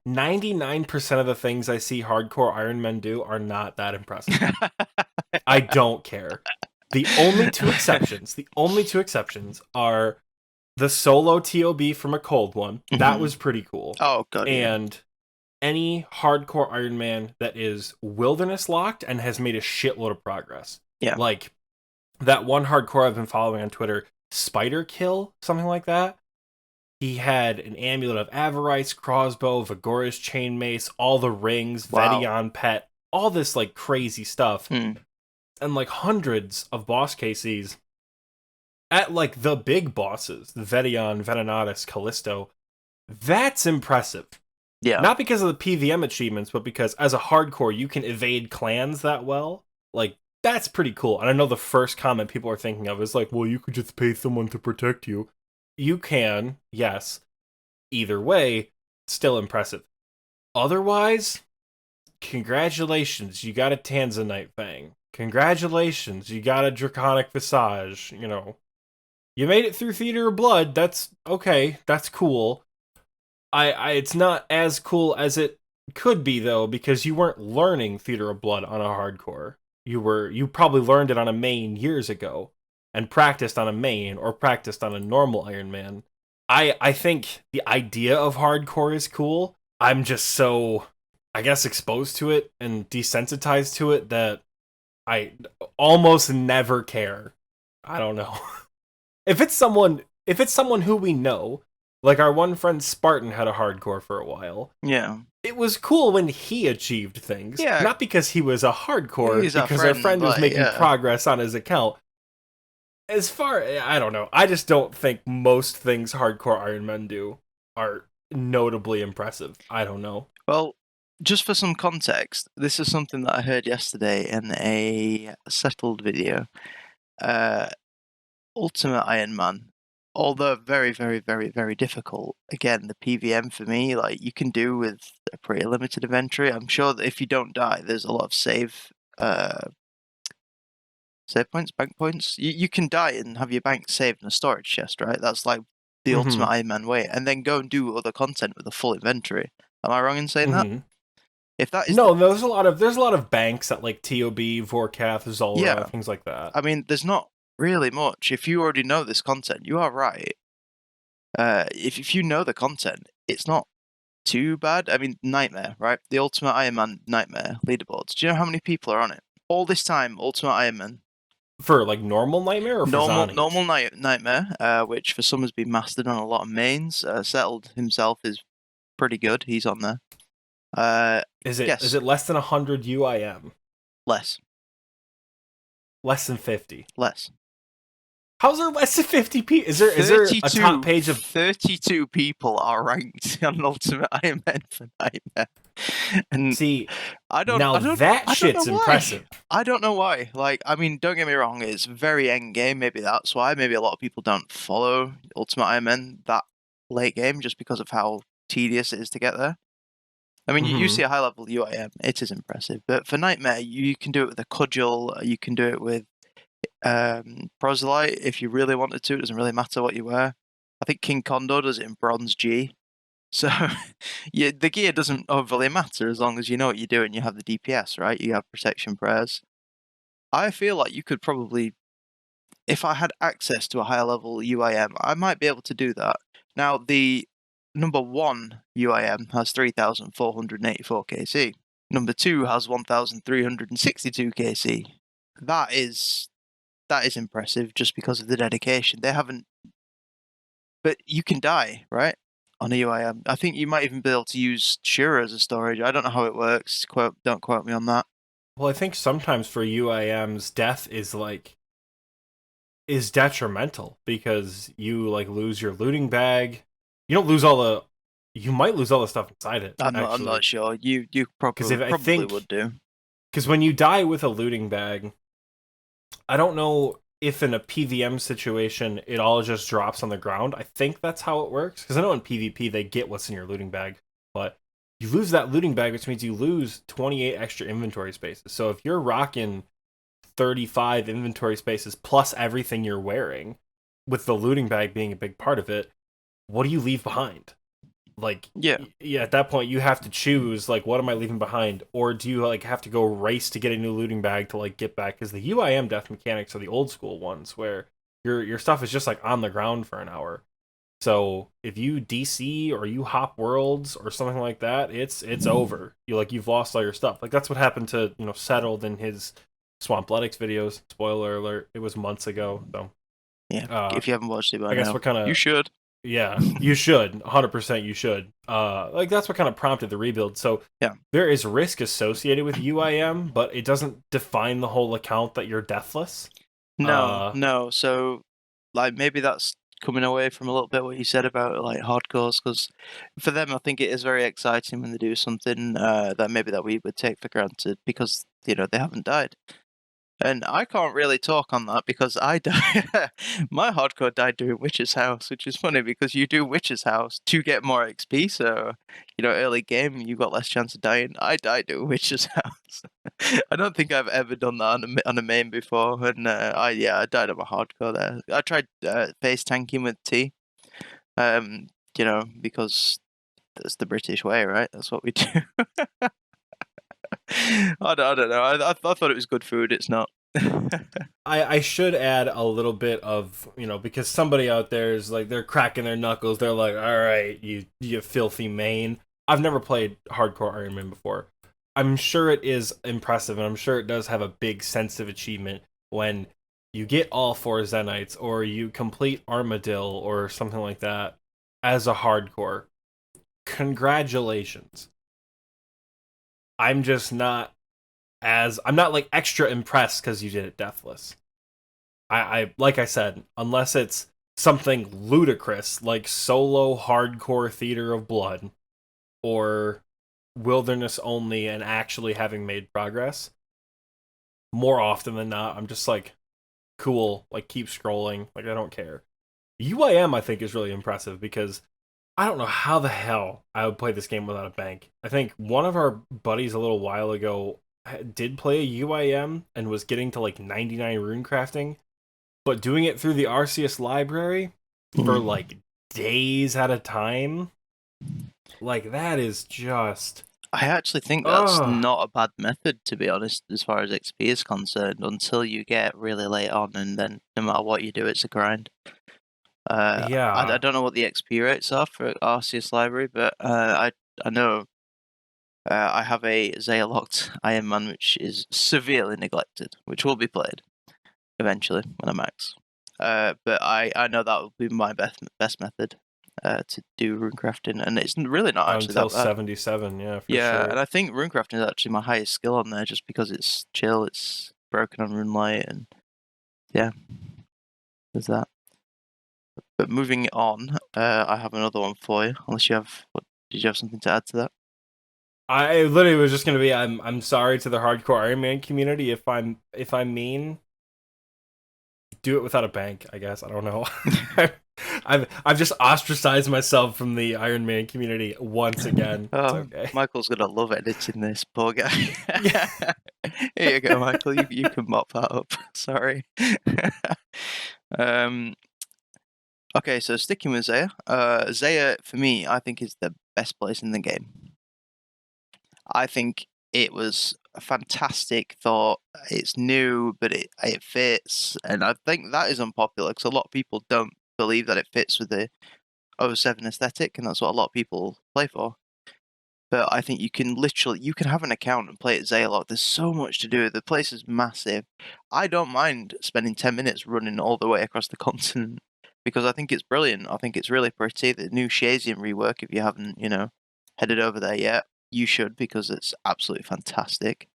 99% of the things I see hardcore Iron Men do are not that impressive. I don't care. The only two exceptions are the solo TOB from a cold one. That Mhm. was pretty cool. Oh god, yeah. And any hardcore Iron Man that is wilderness locked and has made a shitload of progress. Yeah. Like that one hardcore I've been following on Twitter, Spider Kill, something like that. He had an amulet of Avarice, crossbow, Vigorous chain mace, all the rings, Wow. Vedion pet, all this like crazy stuff, Hmm. and like hundreds of boss cases at like the big bosses, the Vedion, Venenatus, Callisto. That's impressive. Yeah. Not because of the PVM achievements, but because as a hardcore you can evade clans that well. Like that's pretty cool. And I know the first comment people are thinking of is like, well, you could just pay someone to protect you. You can, yes. Either way, still impressive. Otherwise, congratulations, you got a Tanzanite Fang. Congratulations, you got a Draconic Visage. You know, you made it through Theater of Blood. That's okay. That's cool. It's not as cool as it could be though, because you weren't learning Theater of Blood on a hardcore. You probably learned it on a main years ago, and practiced on a main or practiced on a normal Iron Man. I think the idea of hardcore is cool. I'm just so, I guess, exposed to it and desensitized to it that I almost never care. I don't know. If it's someone who we know, like our one friend Spartan had a hardcore for a while. Yeah. It was cool when he achieved things, Yeah. not because he was a hardcore, He's our because our friend, friend was like, making yeah. progress on his account. As far, I don't know. I just don't think most things hardcore Iron Men do are notably impressive. I don't know. Well, just for some context, this is something that I heard yesterday in a settled video. Uh Ultimate Iron Man although very, very, very, very difficult. Again, the PVM for me, like you can do with a pretty limited inventory. I'm sure that if you don't die, there's a lot of save points, bank points. You can die and have your bank saved in a storage chest, right? That's like the ultimate Iron Man way, and then go and do other content with a full inventory. Am I wrong in saying that? If that is No, there's a lot of banks at like TOB, Vorkath, Zulrah, yeah, things like that. I mean, there's not really much. If you already know this content, you are right. If you know the content, it's not too bad. I mean, Nightmare, right? The Ultimate Iron Man Nightmare leaderboards. Do you know how many people are on it? All this time, Ultimate Iron Man. For like normal Nightmare or for Normal Zanies? Nightmare, which for some has been mastered on a lot of mains. Settled himself is pretty good. He's on there. Is Guess it less than 100 UIM? less, Less than 50? less. How's there less than 50 people? Is there a top page of 32 people are ranked on Ultimate Iron Man for Nightmare, and See, I don't now that I don't know shit's why. impressive. I don't know why. Like, I mean, don't get me wrong, it's very end game. Maybe that's why. Maybe a lot of people don't follow Ultimate Iron Man that late game just because of how tedious it is to get there. I mean, you see a high level UIM, it is impressive. But for Nightmare, you can do it with a cudgel. You can do it with proselyte if you really wanted to. It doesn't really matter what you wear. I think King Kondo does it in bronze G. So yeah, the gear doesn't overly matter as long as you know what you're doing. You have the DPS, right? You have protection prayers. I feel like you could probably, if I had access to a higher level UIM, I might be able to do that. Now, the number 1 UIM has 3,484 KC. Number 2 has 1,362 KC. That is impressive just because of the dedication. They haven't, but you can die, right? On a UIM. I think you might even be able to use Shura as a storage. I don't know how it works. Don't quote me on that. Well, I think sometimes for UIMs, death is detrimental because you like lose your looting bag. You don't lose all the. You might lose all the stuff inside it. I'm Actually, not sure. You because if I probably think would do. because when you die with a looting bag, I don't know if in a PVM situation it all just drops on the ground. I think that's how it works because I know in PvP they get what's in your looting bag, but you lose that looting bag, which means you lose 28 extra inventory spaces. So if you're rocking 35 inventory spaces plus everything you're wearing, with the looting bag being a big part of it, what do you leave behind? Like, Yeah. yeah, at that point you have to choose, like, what am I leaving behind? Or do you like have to go race to get a new looting bag to like get back? Because the UIM death mechanics are the old school ones where your stuff is just like on the ground for an hour. So if you DC or you hop worlds or something like that, it's over. You've lost all your stuff. Like that's what happened to Settled in his Swampletics videos. Spoiler alert, it was months ago. So Yeah. If you haven't watched it by I guess now, what kind of you should. yeah, you should 100% you should. Like that's what kind of prompted the rebuild. So Yeah. there is risk associated with UIM, but it doesn't define the whole account that you're deathless. No. So, like, maybe that's coming away from a little bit what you said about like hardcores, because for them, I think it is very exciting when they do something that we would take for granted because they haven't died. And I can't really talk on that because I died. My hardcore died doing Witch's House, which is funny because you do Witch's House to get more XP. So, early game, you got less chance of dying. I died doing Witch's House. I don't think I've ever done that on a main before. And I died on my hardcore there. I tried face tanking with T, because that's the British way, right? That's what we do. I don't know. I thought it was good food. It's not. I should add a little bit of, because somebody out there is like, they're cracking their knuckles. They're like, all right, you filthy main. I've never played hardcore Iron Man before. I'm sure it is impressive, and I'm sure it does have a big sense of achievement when you get all 4 Zenites, or you complete Armadil, or something like that, as a hardcore. Congratulations. I'm just not I'm not like extra impressed because you did it deathless. I like I said, unless it's something ludicrous like solo hardcore Theater of Blood or Wilderness Only and actually having made progress, more often than not, I'm just like, cool, like keep scrolling, like I don't care. UIM I think is really impressive because I don't know how the hell I would play this game without a bank. I think one of our buddies a little while ago did play a UIM and was getting to like 99 rune crafting, but doing it through the RCS library for Mm. like days at a time, like that is just I actually think that's ugh. not a bad method, to be honest, as far as XP is concerned, until you get really late on, and then no matter what you do, it's a grind. I Yeah, don't know what the XP rates are for RCS Library, but I know I have a Zaya locked Iron Man, which is severely neglected, which will be played eventually when I max. But I know that would be my best method to do runecrafting, and it's really not actually until that bad. 77, yeah, for Yeah, and sure. I think runecrafting is actually my highest skill on there, just because it's chill, it's broken on runelight, and yeah, there's that. But moving on, I have another one for you. Unless you have, did you have something to add to that? I literally was just gonna be I'm sorry to the hardcore Iron Man community if I'm mean. Do it without a bank, I guess. I don't know. I've just ostracized myself from the Iron Man community once again. It's Oh, okay. Michael's gonna love editing this, poor guy. Yeah. Here you go, Michael. You can mop that up. Sorry. um. Okay, so sticking with Zaya. Zaya for me, I think is the best place in the game. I think it was a fantastic thought. It's new, but it fits, and I think that is unpopular because a lot of people don't believe that it fits with the O7 aesthetic, and that's what a lot of people play for. But I think you can have an account and play at Zaylock. There's so much to do. The place is massive. I don't mind spending 10 minutes running all the way across the continent because I think it's brilliant. I think it's really pretty. The new Shazian rework, if you haven't, headed over there yet, you should because it's absolutely fantastic.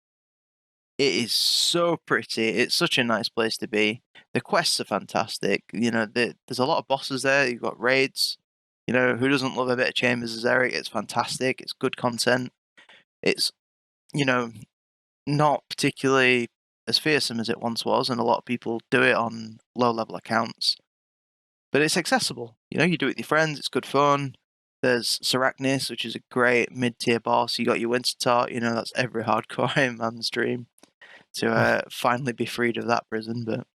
It is so pretty. It's such a nice place to be. The quests are fantastic. There's a lot of bosses there. You've got raids. Who doesn't love a bit of Chambers as Eric? It's fantastic. It's good content. It's, you know, not particularly as fearsome as it once was, and a lot of people do it on low level accounts. But it's accessible. You do it with your friends. It's good fun. There's Sarachnis, which is a great mid tier boss. You got your Winter Tart. That's every hardcore Iron Man's dream to finally be freed of that prison. But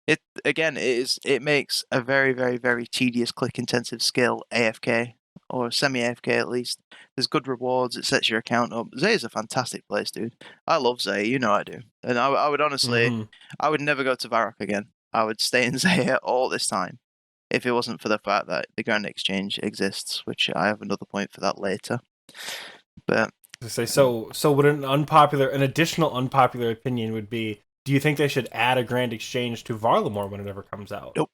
it makes a very, very, very tedious click intensive skill AFK or semi AFK at least. There's good rewards. It sets your account up. Zay is a fantastic place, dude. I love Zay. I do. And I would honestly, Mm-hmm. I would never go to Varrock again. I would stay in Zay all this time if it wasn't for the fact that the Grand Exchange exists, which I have another point for that later. But Say so. Would an additional unpopular opinion would be? Do you think they should add a Grand Exchange to Varlamore when it ever comes out? nope.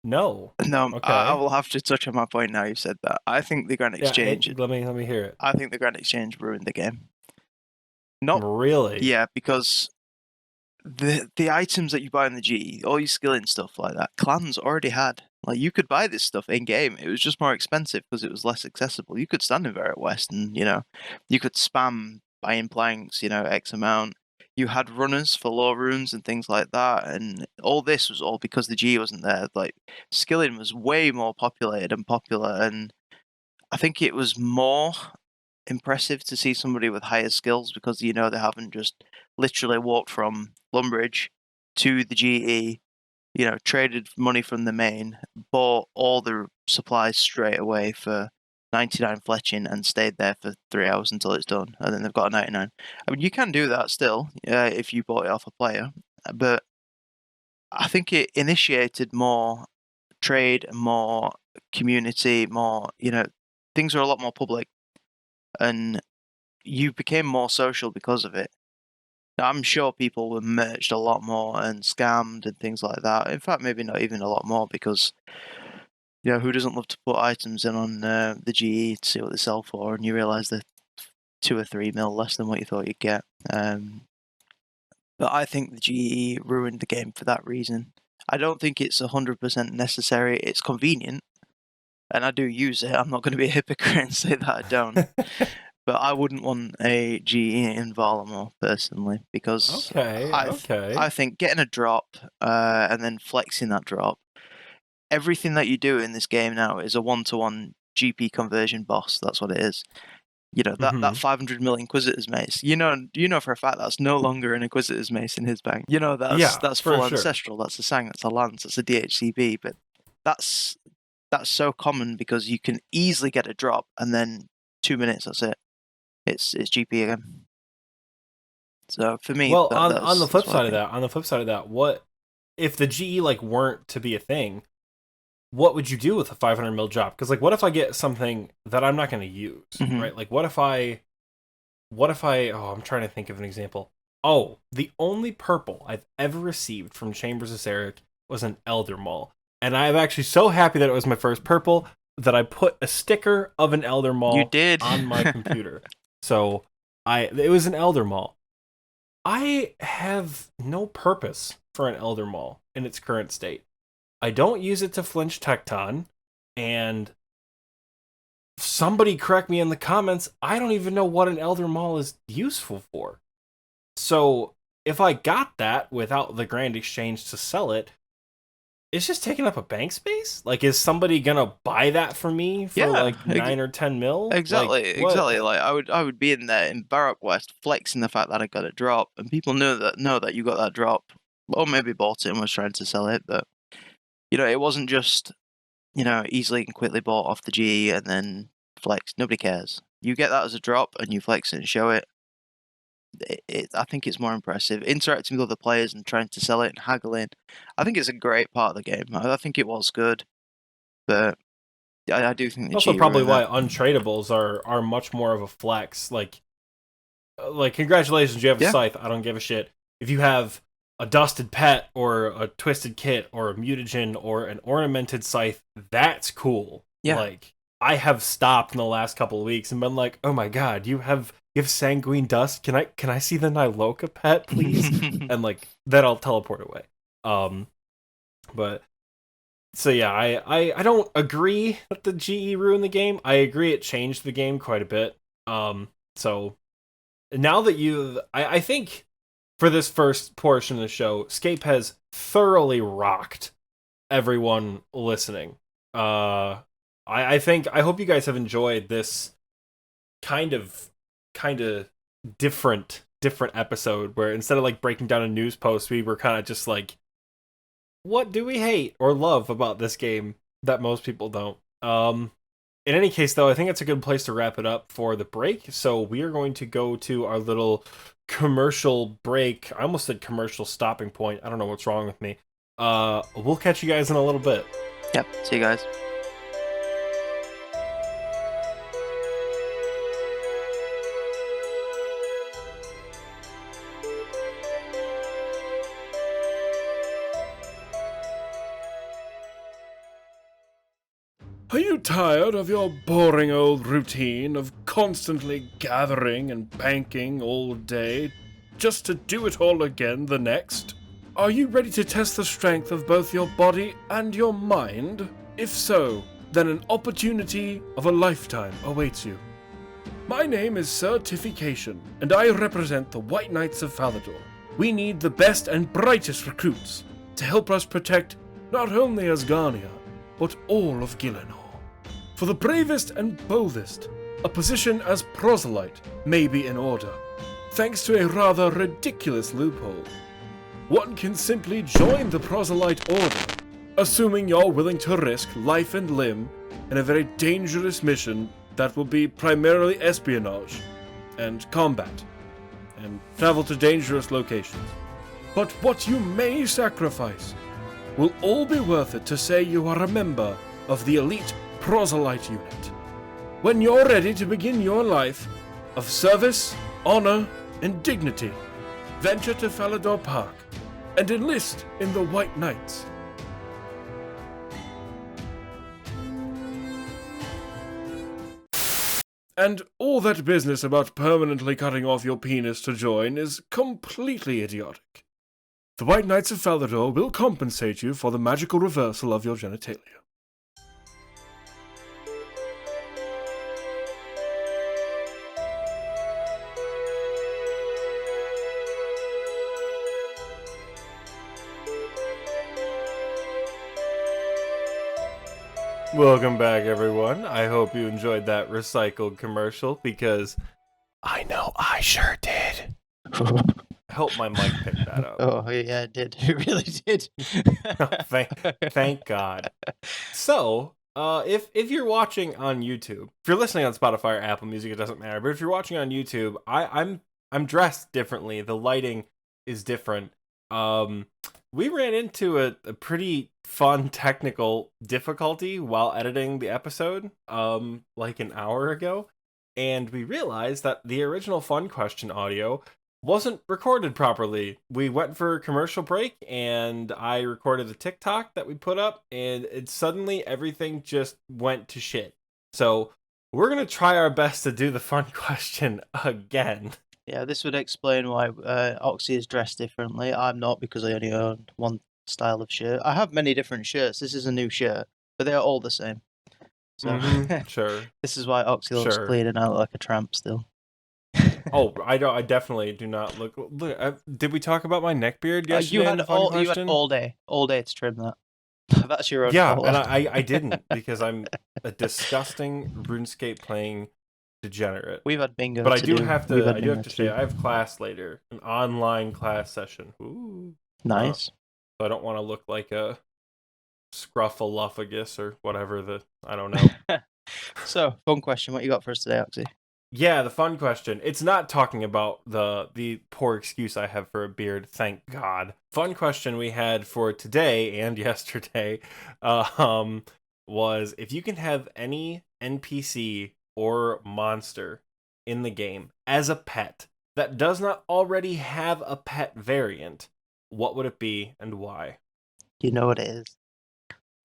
No. No, I Okay. will have to touch on my point now. You said that. I think the Grand Yeah. Exchange. Let me hear it. I think the Grand Exchange ruined the game. Not, Really? yeah, because the items that you buy in the G, all your skilling stuff like that, clans already had. Like you could buy this stuff in game. It was just more expensive because it was less accessible. You could stand in Verret West and you could spam buying planks, X amount. You had runners for low runes and things like that, and all this was all because the G wasn't there. Like skilling was way more populated and popular, and I think it was more impressive to see somebody with higher skills because they haven't just literally walked from Lumbridge to the GE, traded money from the main, bought all the supplies straight away for 99 fletching and stayed there for 3 hours until it's done, and then they've got a 99. I mean, you can do that still if you bought it off a player, but I think it initiated more trade, more community, more, things are a lot more public, and you became more social because of it. Now, I'm sure people were merged a lot more and scammed and things like that. In fact, maybe not even a lot more because, who doesn't love to put items in on the GE to see what they sell for, and you realise they're 2 or 3 mil less than what you thought you'd get. But I think the GE ruined the game for that reason. I don't think it's 100% necessary. It's convenient, and I do use it. I'm not going to be a hypocrite and say that I don't. But I wouldn't want a GE in Varlamore personally because Okay. I Okay. think getting a drop and then flexing that drop everything that you do in this game now is a 1-to-1 GP conversion boss. That's what it is. You know, that 500 mil Inquisitor's mace. You know for a fact that's no longer an Inquisitor's mace in his bank. You know that's for full sure. ancestral. That's a Sang. That's a Lance. That's a DHCB. But that's so common because you can easily get a drop and then 2 minutes. That's it. It's GP again. So for me, Well, that's, on the flip that's what side of that, what if the GE like weren't to be a thing? What would you do with a 500 mil drop? Because like, what if I get something that I'm not going to use, right? Like, what if I? Oh, I'm trying to think of an example. Oh, the only purple I've ever received from Chambers of Sarek was an Elder Maul, and I'm actually so happy that it was my first purple that I put a sticker of an Elder Maul You did. on my computer. So it was an Elder Maul. I have no purpose for an Elder Maul in its current state. I don't use it to flinch Tecton, and somebody correct me in the comments, I don't even know what an Elder Maul is useful for. So if I got that without the Grand Exchange to sell it, it's just taking up a bank space? Like, is somebody gonna buy that for me for like 9 or 10 mil? Exactly, like, exactly. Like I would be in there in Barak West flexing the fact that I got a drop, and people know that you got that drop, or maybe bought it and was trying to sell it, but it wasn't just easily and quickly bought off the GE and then flex. Nobody cares. You get that as a drop and you flex it and show it. I think it's more impressive. Interacting with other players and trying to sell it and haggling. I think it's a great part of the game. I think it was good, but I do think the also GE probably why that. untradables are much more of a flex. Like congratulations, you have a scythe. I don't give a shit. If you have a dusted pet or a twisted kit or a mutagen or an ornamented scythe, that's cool. Yeah. Like, I have stopped in the last couple of weeks and been like, oh my god, you have sanguine dust. Can I see the Niloka pet, please? And like then I'll teleport away. But so yeah, I don't agree that the GE ruined the game. I agree it changed the game quite a bit. So now that I think for this first portion of the show, Scape has thoroughly rocked everyone listening. I hope you guys have enjoyed this kind of different episode where instead of like breaking down a news post, we were kind of just like, what do we hate or love about this game that most people don't? In any case, though, I think it's a good place to wrap it up for the break. So we are going to go to our little commercial break. I almost said commercial stopping point. I don't know what's wrong with me. We'll catch you guys in a little bit. Yep. See you guys. Are you tired of your boring old routine of constantly gathering and banking all day just to do it all again the next? Are you ready to test the strength of both your body and your mind? If so, then an opportunity of a lifetime awaits you. My name is Certification, and I represent the White Knights of Falador. We need the best and brightest recruits to help us protect not only Asgarnia, but all of Gielinor. For the bravest and boldest, a position as proselyte may be in order, thanks to a rather ridiculous loophole. One can simply join the proselyte order, assuming you're willing to risk life and limb in a very dangerous mission that will be primarily espionage and combat, and travel to dangerous locations. But what you may sacrifice will all be worth it to say you are a member of the elite proselyte unit. When you're ready to begin your life of service, honor, and dignity, venture to Falador Park and enlist in the White Knights. And all that business about permanently cutting off your penis to join is completely idiotic. The White Knights of Falador will compensate you for the magical reversal of your genitalia. Welcome back, everyone. I hope you enjoyed that recycled commercial because I know I sure did. I hope my mic picked that up. Oh yeah, it did. It really did. Thank God. So, if you're watching on YouTube, if you're listening on Spotify or Apple Music, it doesn't matter. But if you're watching on YouTube, I'm dressed differently. The lighting is different. We ran into a pretty fun technical difficulty while editing the episode, like an hour ago, and we realized that the original fun question audio wasn't recorded properly. We went for a commercial break, and I recorded a TikTok that we put up, and suddenly everything just went to shit. So we're gonna try our best to do the fun question again. Yeah, this would explain why Oxie is dressed differently. I'm not, because I only own one style of shirt. I have many different shirts. This is a new shirt, but they are all the same. So Sure. this is why Oxie looks Sure. clean and I look like a tramp still. Oh, I don't. I definitely do not look. Did we talk about my neck beard yesterday? You in had the fun all question? all day to trim that. That's your own Yeah, fault. and I didn't because I'm a disgusting RuneScape playing degenerate. We've had bingo. But I to do do. have We've to. had I do bingo have to to say do. I have class later, an online class session. Ooh. Nice. So I don't want to look like a scruffaluffagus or whatever I don't know. So, fun question. What you got for us today, Oxie? Yeah, the fun question. It's not talking about the poor excuse I have for a beard, thank God. Fun question we had for today and yesterday was if you can have any NPC or monster in the game as a pet that does not already have a pet variant, what would it be and why? You know what it is.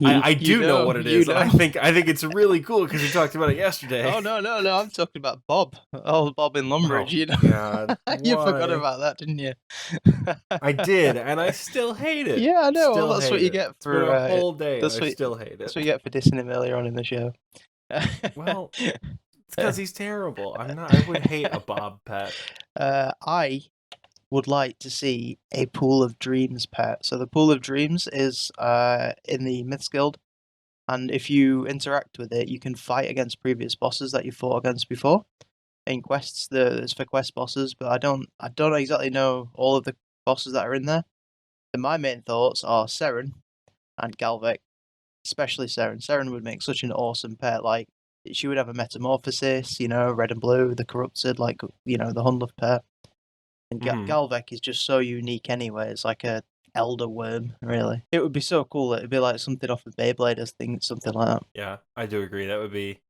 I do know what it is. You know. I think it's really cool because we talked about it yesterday. Oh no! I'm talking about Bob. Oh, Bob in Lumbridge. Oh, you know. God, You forgot why? about that, didn't you? I did, and I still hate it. Yeah, I know. Still Well, that's what hate you it. get It's been for. a whole day, and That's I what. still hate That's it. what you get for dissing him earlier on in the show. Well, it's because he's terrible. I would hate a Bob pet. I would like to see a Pool of Dreams pet. So the Pool of Dreams is in the Myths Guild, and if you interact with it, you can fight against previous bosses that you fought against before. In quests, it's for quest bosses, but I don't exactly know all of the bosses that are in there. And my main thoughts are Seren and Galvek, especially Seren. Seren would make such an awesome pet. Like, she would have a metamorphosis, red and blue, the corrupted, like, the Hunluf pet. And Galvek is just so unique anyway. It's like a elder worm, really. It would be so cool. It'd be like something off of Beyblade, I think, something like that. Yeah, I do agree. That'd be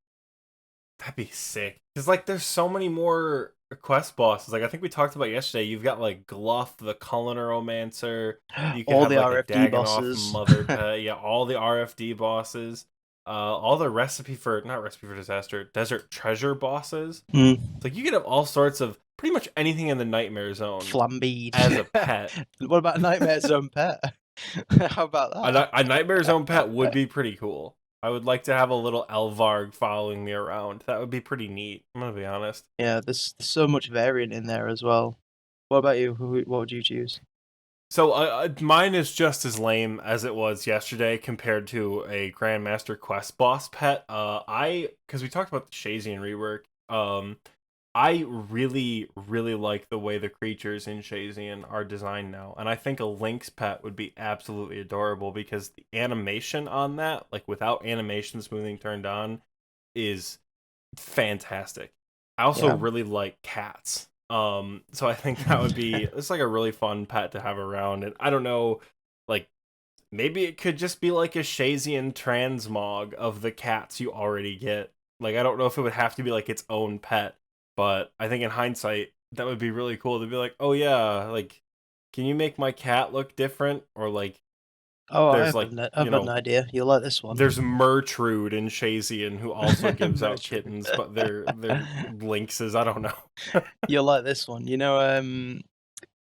sick. Because, like, there's so many more quest bosses. Like, I think we talked about yesterday. You've got, like, Gluff, the Culinaromancer. You could all have, the like, RFD a bosses. Mother pet. Yeah, all the RFD bosses. All the not recipe for disaster, desert treasure bosses. Mm. Like, you could have all sorts of pretty much anything in the Nightmare Zone Flambeed as a pet. What about Nightmare Zone pet? How about that? A Nightmare Zone pet would be pretty cool. I would like to have a little Elvarg following me around. That would be pretty neat. I'm gonna be honest. Yeah, there's so much variant in there as well. What about you? What would you choose? So mine is just as lame as it was yesterday compared to a Grandmaster Quest boss pet. Because we talked about the Shazian rework. I really, really like the way the creatures in Shazian are designed now. And I think a Lynx pet would be absolutely adorable because the animation on that, like without animation smoothing turned on, is fantastic. I also really like cats. So I think that would be it's like a really fun pet to have around. And I don't know, like maybe it could just be like a Shazian transmog of the cats you already get. Like I don't know if it would have to be like its own pet. But I think in hindsight, that would be really cool to be like, oh yeah, like, can you make my cat look different? Or like, I've got an idea. You'll like this one. There's Mertrude in Shazian who also gives out kittens, but they're lynxes. I don't know. You'll like this one. Like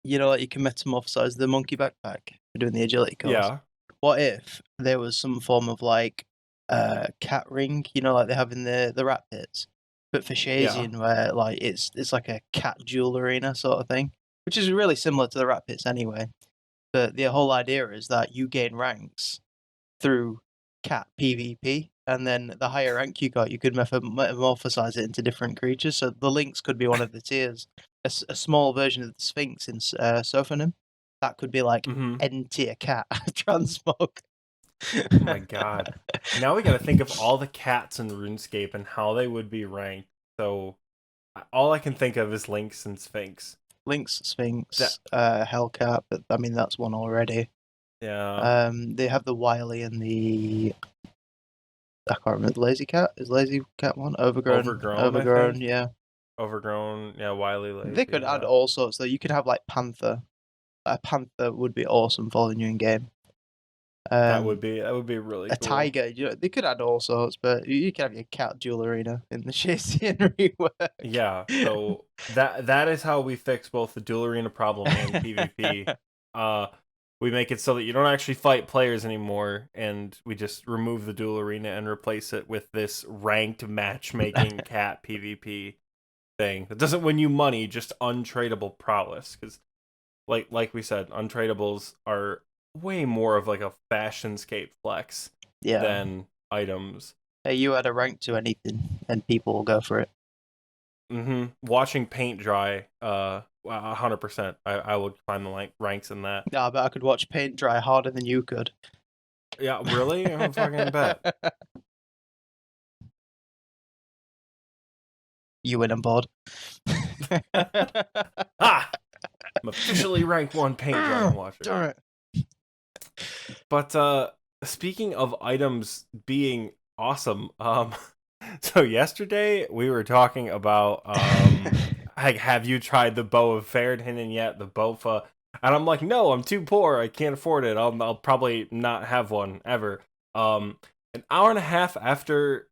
you can metamorphosize the monkey backpack for doing the agility course. Yeah. What if there was some form of like cat ring, like they have in the rat pits? But for Shazian, where like it's like a cat duel arena sort of thing, which is really similar to the rat pits anyway. But the whole idea is that you gain ranks through cat PvP, and then the higher rank you got, you could metamorphosize it into different creatures. So the Lynx could be one of the tiers. A small version of the Sphinx in Sophonim, that could be like N tier cat transmog. Oh my god. Now we gotta think of all the cats in RuneScape and how they would be ranked. So all I can think of is Lynx and Sphinx. Lynx, Sphinx, Hellcat, but I mean that's one already. Yeah. They have the Wily and the I can't remember the Lazy Cat. Is Lazy Cat one? Overgrown. I think. Yeah. Overgrown, yeah, Wily Lazy. They could add all sorts. So you could have like Panther. A Panther would be awesome following you in game. That would be really a cool. Tiger. You know, they could add all sorts, but you could have your cat dual arena in the Shazian rework. Yeah, so that is how we fix both the dual arena problem and PvP. We make it so that you don't actually fight players anymore, and we just remove the dual arena and replace it with this ranked matchmaking cat PvP thing that doesn't win you money, just untradeable prowess. Because, like we said, untradables are way more of like a fashion scape flex than items. Hey, you add a rank to anything, and people will go for it. Watching paint dry, 100%. I would find the ranks in that. Yeah, but I could watch paint dry harder than you could. Yeah, really? I'm fucking bet. You win on board. Ah! I'm officially rank 1 paint dry watcher. Darn it. But speaking of items being awesome, so yesterday we were talking about like, have you tried the bow of Faradhin yet? The Bofa. And I'm like, no, I'm too poor. I can't afford it. I'll probably not have one ever. An hour and a half after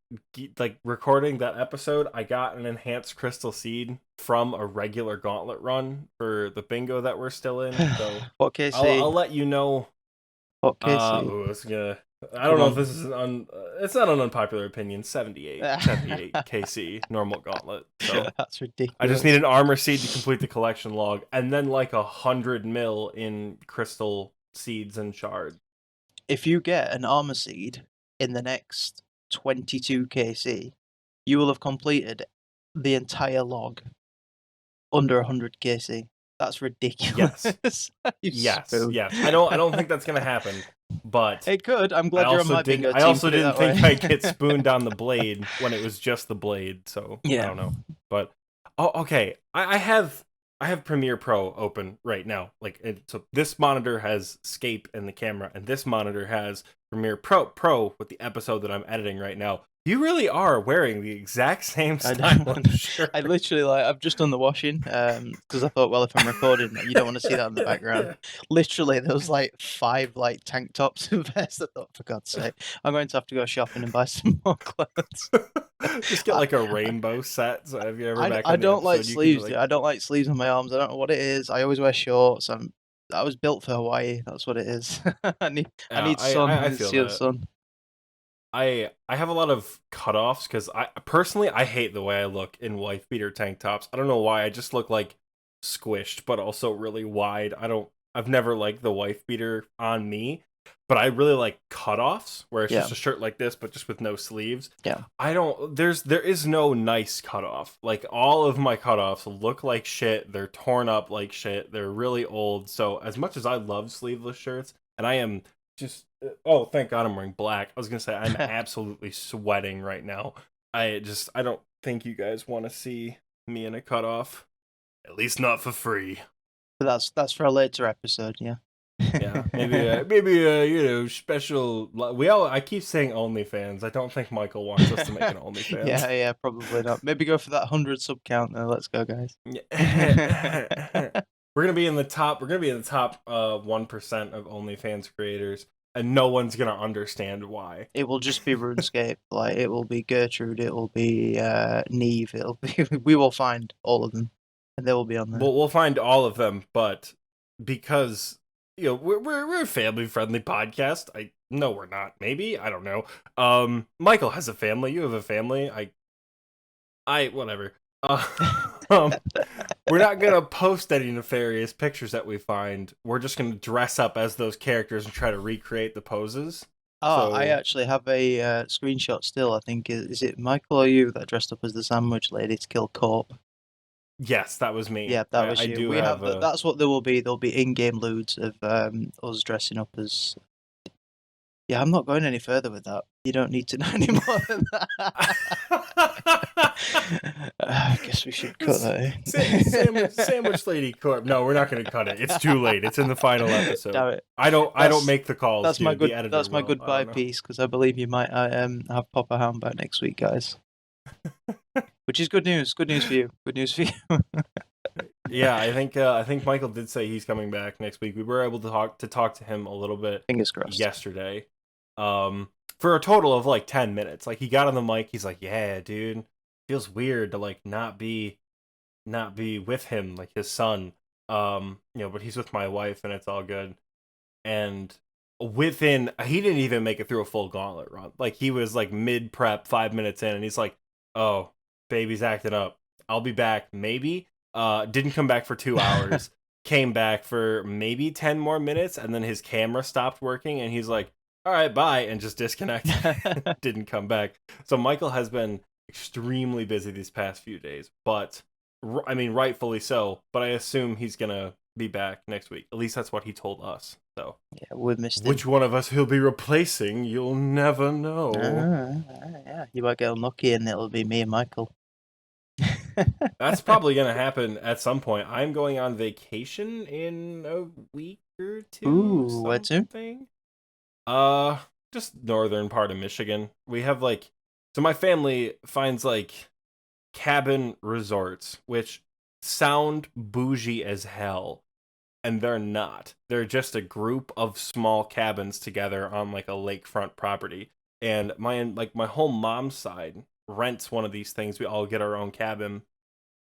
like recording that episode, I got an enhanced crystal seed from a regular gauntlet run for the bingo that we're still in. So what KC? I'll let you know. What KC? I don't know if this is it's not an unpopular opinion. 78 KC normal gauntlet. So that's ridiculous. I just need an armor seed to complete the collection log, and then like 100 mil in crystal seeds and shards. If you get an armor seed in the next 22 KC, you will have completed the entire log under 100 KC. That's ridiculous. Yes. Yes. I don't think that's gonna happen, but it could. I'm glad you're on my bingo team. I also didn't think I'd get spooned on the blade when it was just the blade. So I don't know. But okay. I have Premiere Pro open right now. So this monitor has Scape in the camera, and this monitor has Premiere Pro with the episode that I'm editing right now. You really are wearing the exact same style shirt. I literally I've just done the washing because I thought, well, if I'm recording, you don't want to see that in the background. Literally, there was 5 tank tops and vests. I thought, for God's sake, I'm going to have to go shopping and buy some more clothes. Just get a rainbow set. So have you ever? I don't like sleeves. I don't like sleeves on my arms. I don't know what it is. I always wear shorts. I was built for Hawaii. That's what it is. I need sun. I feel the sun. I have a lot of cutoffs because I hate the way I look in wife beater tank tops. I don't know why. I just look like squished, but also really wide. I've never liked the wife beater on me, but I really like cutoffs where it's just a shirt like this, but just with no sleeves. Yeah. There is no nice cutoff. Like, all of my cutoffs look like shit. They're torn up like shit. They're really old. So as much as I love sleeveless shirts, and I am just, oh, thank God I'm wearing black. I was going to say, I'm absolutely sweating right now. I don't think you guys want to see me in a cutoff. At least not for free. But that's for a later episode, yeah. Yeah, maybe special. I keep saying OnlyFans. I don't think Michael wants us to make an OnlyFans. Yeah, probably not. Maybe go for that 100 sub count though. Let's go, guys. We're gonna be in the top 1% of OnlyFans creators, and no one's gonna understand why. It will just be RuneScape. It will be Gertrude. It will be Neve. We will find all of them, and they will be on there. We'll find all of them, but because we're a family friendly podcast. No, we're not. Maybe, I don't know. Michael has a family. You have a family. Whatever. We're not gonna post any nefarious pictures that we find. We're just gonna dress up as those characters and try to recreate the poses. Oh, I So actually have a screenshot still. I think is it Michael or you that dressed up as the sandwich lady to kill Corp? yes, that was me. Yeah, that was I you. do We have have a. that's what there will be. There'll be in-game lewds of us dressing up as. Yeah, I'm not going any further with that. You don't need to know any more than that. I guess we should cut that. Sandwich Lady Corp. No, we're not going to cut it. It's too late. It's in the final episode. Damn it. I don't make the calls, That's my dude. good. The editor That's my will. I goodbye don't know. piece because I believe you might have Papa Hound back next week, guys. Which is good news. Good news for you. Good news for you. Yeah, I think Michael did say he's coming back next week. We were able to talk to him a little bit Fingers crossed. yesterday. For a total of like 10 minutes. Like he got on the mic, he's like, "Yeah, dude. Feels weird to like not be with him, like his son. But he's with my wife and it's all good." And he didn't even make it through a full gauntlet run. Like he was like mid prep 5 minutes in and he's like, "Oh, baby's acting up. I'll be back maybe." Didn't come back for 2 hours. Came back for maybe 10 more minutes and then his camera stopped working and he's like, "All right, bye," and just disconnected. Didn't come back. So Michael has been extremely busy these past few days, but I mean, rightfully so. But I assume he's gonna be back next week. At least that's what he told us. So Yeah, we missed him. which one of us he'll be replacing, you'll never know. Yeah, you might get unlucky and it'll be me and Michael. That's probably gonna happen at some point. I'm going on vacation in a week or two. Ooh, where to? Just northern part of Michigan. We have like, so my family finds like cabin resorts, which sound bougie as hell, and they're not. They're just a group of small cabins together on like a lakefront property. And my whole mom's side rents one of these things. We all get our own cabin,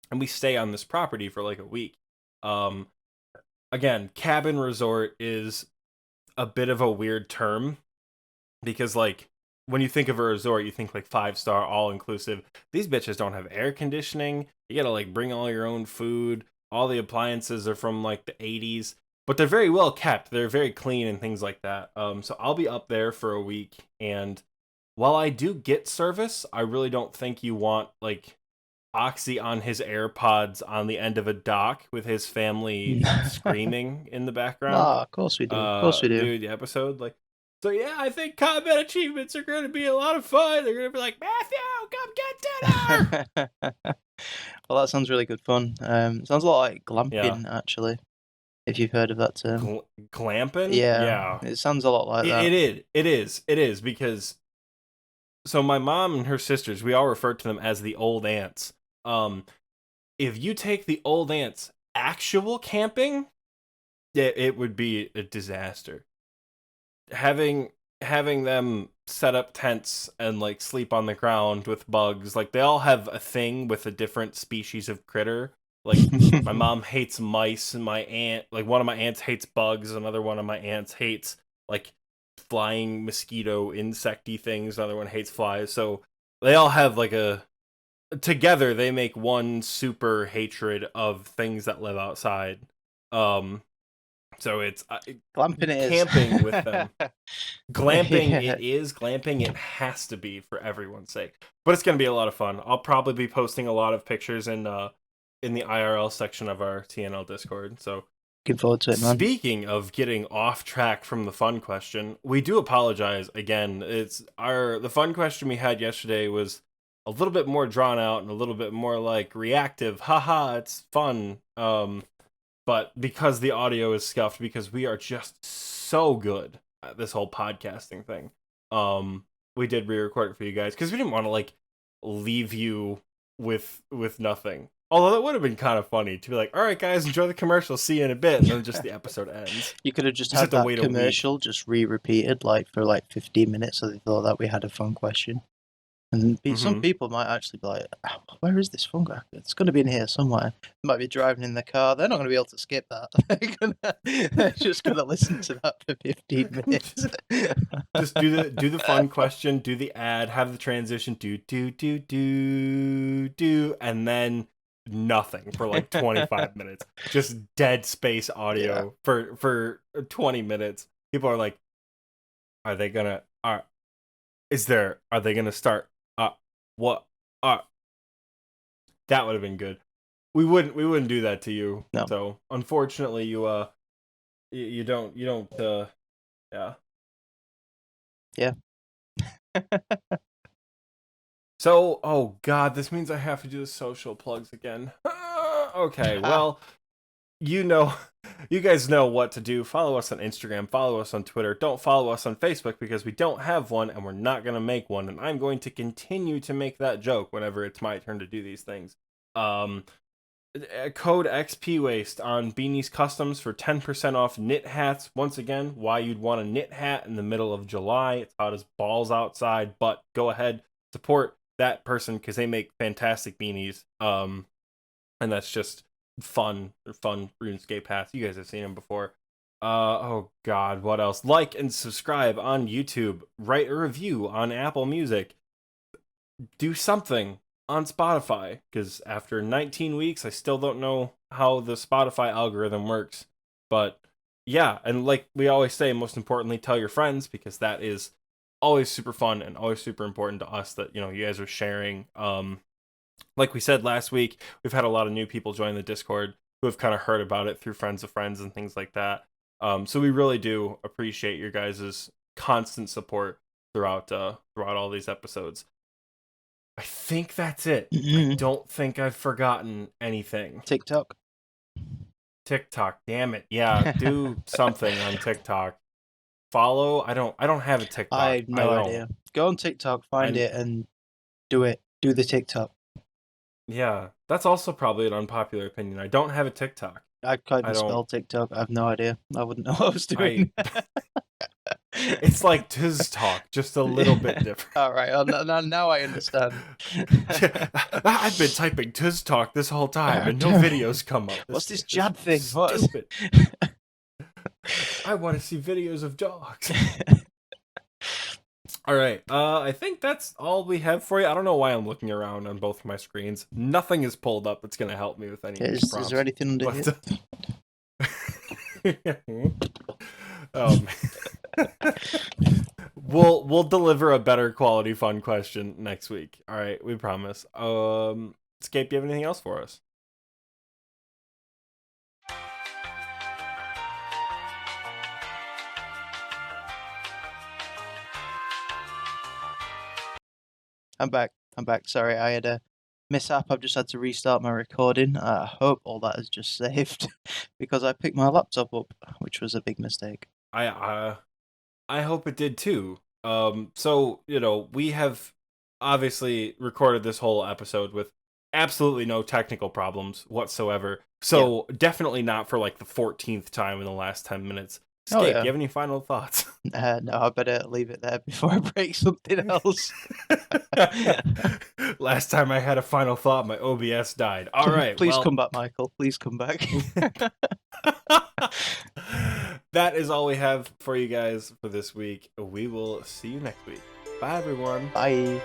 and we stay on this property for like a week. Um, Again, cabin resort is a bit of a weird term because like when you think of a resort, you think like 5-star, all inclusive. These bitches don't have air conditioning. You gotta like bring all your own food. All the appliances are from like the 80s, but they're very well kept. They're very clean and things like that. So I'll be up there for a week, and while I do get service, I really don't think you want like Oxie on his AirPods on the end of a dock with his family screaming in the background. Ah, of course we do. Of course we do. Dude, the episode like. So yeah, I think combat achievements are going to be a lot of fun. They're going to be like, "Matthew, come get dinner." Well, that sounds really good fun. Sounds a lot like glamping, Yeah. actually. If you've heard of that term. Glamping? Yeah. It sounds a lot like that. It is because so my mom and her sisters, we all refer to them as the old aunts. If you take the old aunts actual camping, it would be a disaster. Having them set up tents and like sleep on the ground with bugs, like they all have a thing with a different species of critter. Like my mom hates mice, and my aunt, like one of my aunts hates bugs, another one of my aunts hates like flying mosquito insecty things, another one hates flies. So they all have like together they make one super hatred of things that live outside. So it's glamping it camping is. with them. Glamping Yeah. it is. Glamping it has to be for everyone's sake. But it's going to be a lot of fun. I'll probably be posting a lot of pictures in the IRL section of our TNL Discord. So looking forward to it, man. Speaking of getting off track from the fun question, we do apologize again. The fun question we had yesterday was a little bit more drawn out and a little bit more like reactive. Haha, it's fun. But because the audio is scuffed, because we are just so good at this whole podcasting thing, we did re-record it for you guys because we didn't want to like leave you with nothing. Although that would have been kind of funny to be like, "All right, guys, enjoy the commercial. See you in a bit," and then just the episode ends. You could have just Just had have to that wait a week. commercial just re-repeated like for like 15 minutes, so they thought that we had a fun question. And some people might actually be like, "Oh, where is this fun guy? It's going to be in here somewhere." They might be driving in the car. They're not going to be able to skip that. They're just going to listen to that for 15 minutes. Just do the fun question, do the ad, have the transition, do, and then nothing for like 25 minutes. Just dead space audio for 20 minutes. People are like, Are they gonna are they gonna start what that would have been good. We wouldn't do that to you. No. So unfortunately you don't yeah. Yeah. So, oh god, this means I have to do the social plugs again. Okay, well, you guys know what to do. Follow us on Instagram, follow us on Twitter. Don't follow us on Facebook because we don't have one and we're not going to make one, and I'm going to continue to make that joke whenever it's my turn to do these things. Code XP Waste on Beanies Customs for 10% off knit hats. Once again, why you'd want a knit hat in the middle of July. It's hot as balls outside, but go ahead, support that person because they make fantastic beanies. And that's just fun RuneScape hats. You guys have seen them before. Oh god, what else? Like and subscribe on YouTube. Write a review on Apple Music. Do something on Spotify, because after 19 weeks, I still don't know how the Spotify algorithm works. But yeah, and like we always say, most importantly, tell your friends, because that is always super fun and always super important to us that, you guys are sharing. Like we said last week, we've had a lot of new people join the Discord who have kind of heard about it through friends of friends and things like that. So we really do appreciate your guys' constant support throughout all these episodes. I think that's it. I don't think I've forgotten anything. TikTok. Damn it. Yeah, do something on TikTok. Follow. I don't have a TikTok. I have no idea. Go on TikTok, find it, and do it. Do the TikTok. Yeah, that's also probably an unpopular opinion. I don't have a TikTok. I can't even spell TikTok. I have no idea. I wouldn't know what I was doing. It's like Tiz Talk, just a little bit different. All right, now I understand. I've been typing Tiz Talk this whole time, and no videos come up. What's this Jad thing? What? Stupid. I want to see videos of dogs. All right, I think that's all we have for you. I don't know why I'm looking around on both of my screens. Nothing is pulled up that's going to help me with any of these prompts. Is there anything under here? We'll deliver a better quality fun question next week. All right, we promise. Scape, do you have anything else for us? I'm back. Sorry, I had a mishap. I've just had to restart my recording. I hope all that is just saved because I picked my laptop up, which was a big mistake. I hope it did too. So, we have obviously recorded this whole episode with absolutely no technical problems whatsoever. So definitely not for like the 14th time in the last 10 minutes. Scape, do you have any final thoughts? No, I better leave it there before I break something else. Last time I had a final thought, my OBS died. All right. Please come back, Michael. Please come back. That is all we have for you guys for this week. We will see you next week. Bye, everyone. Bye.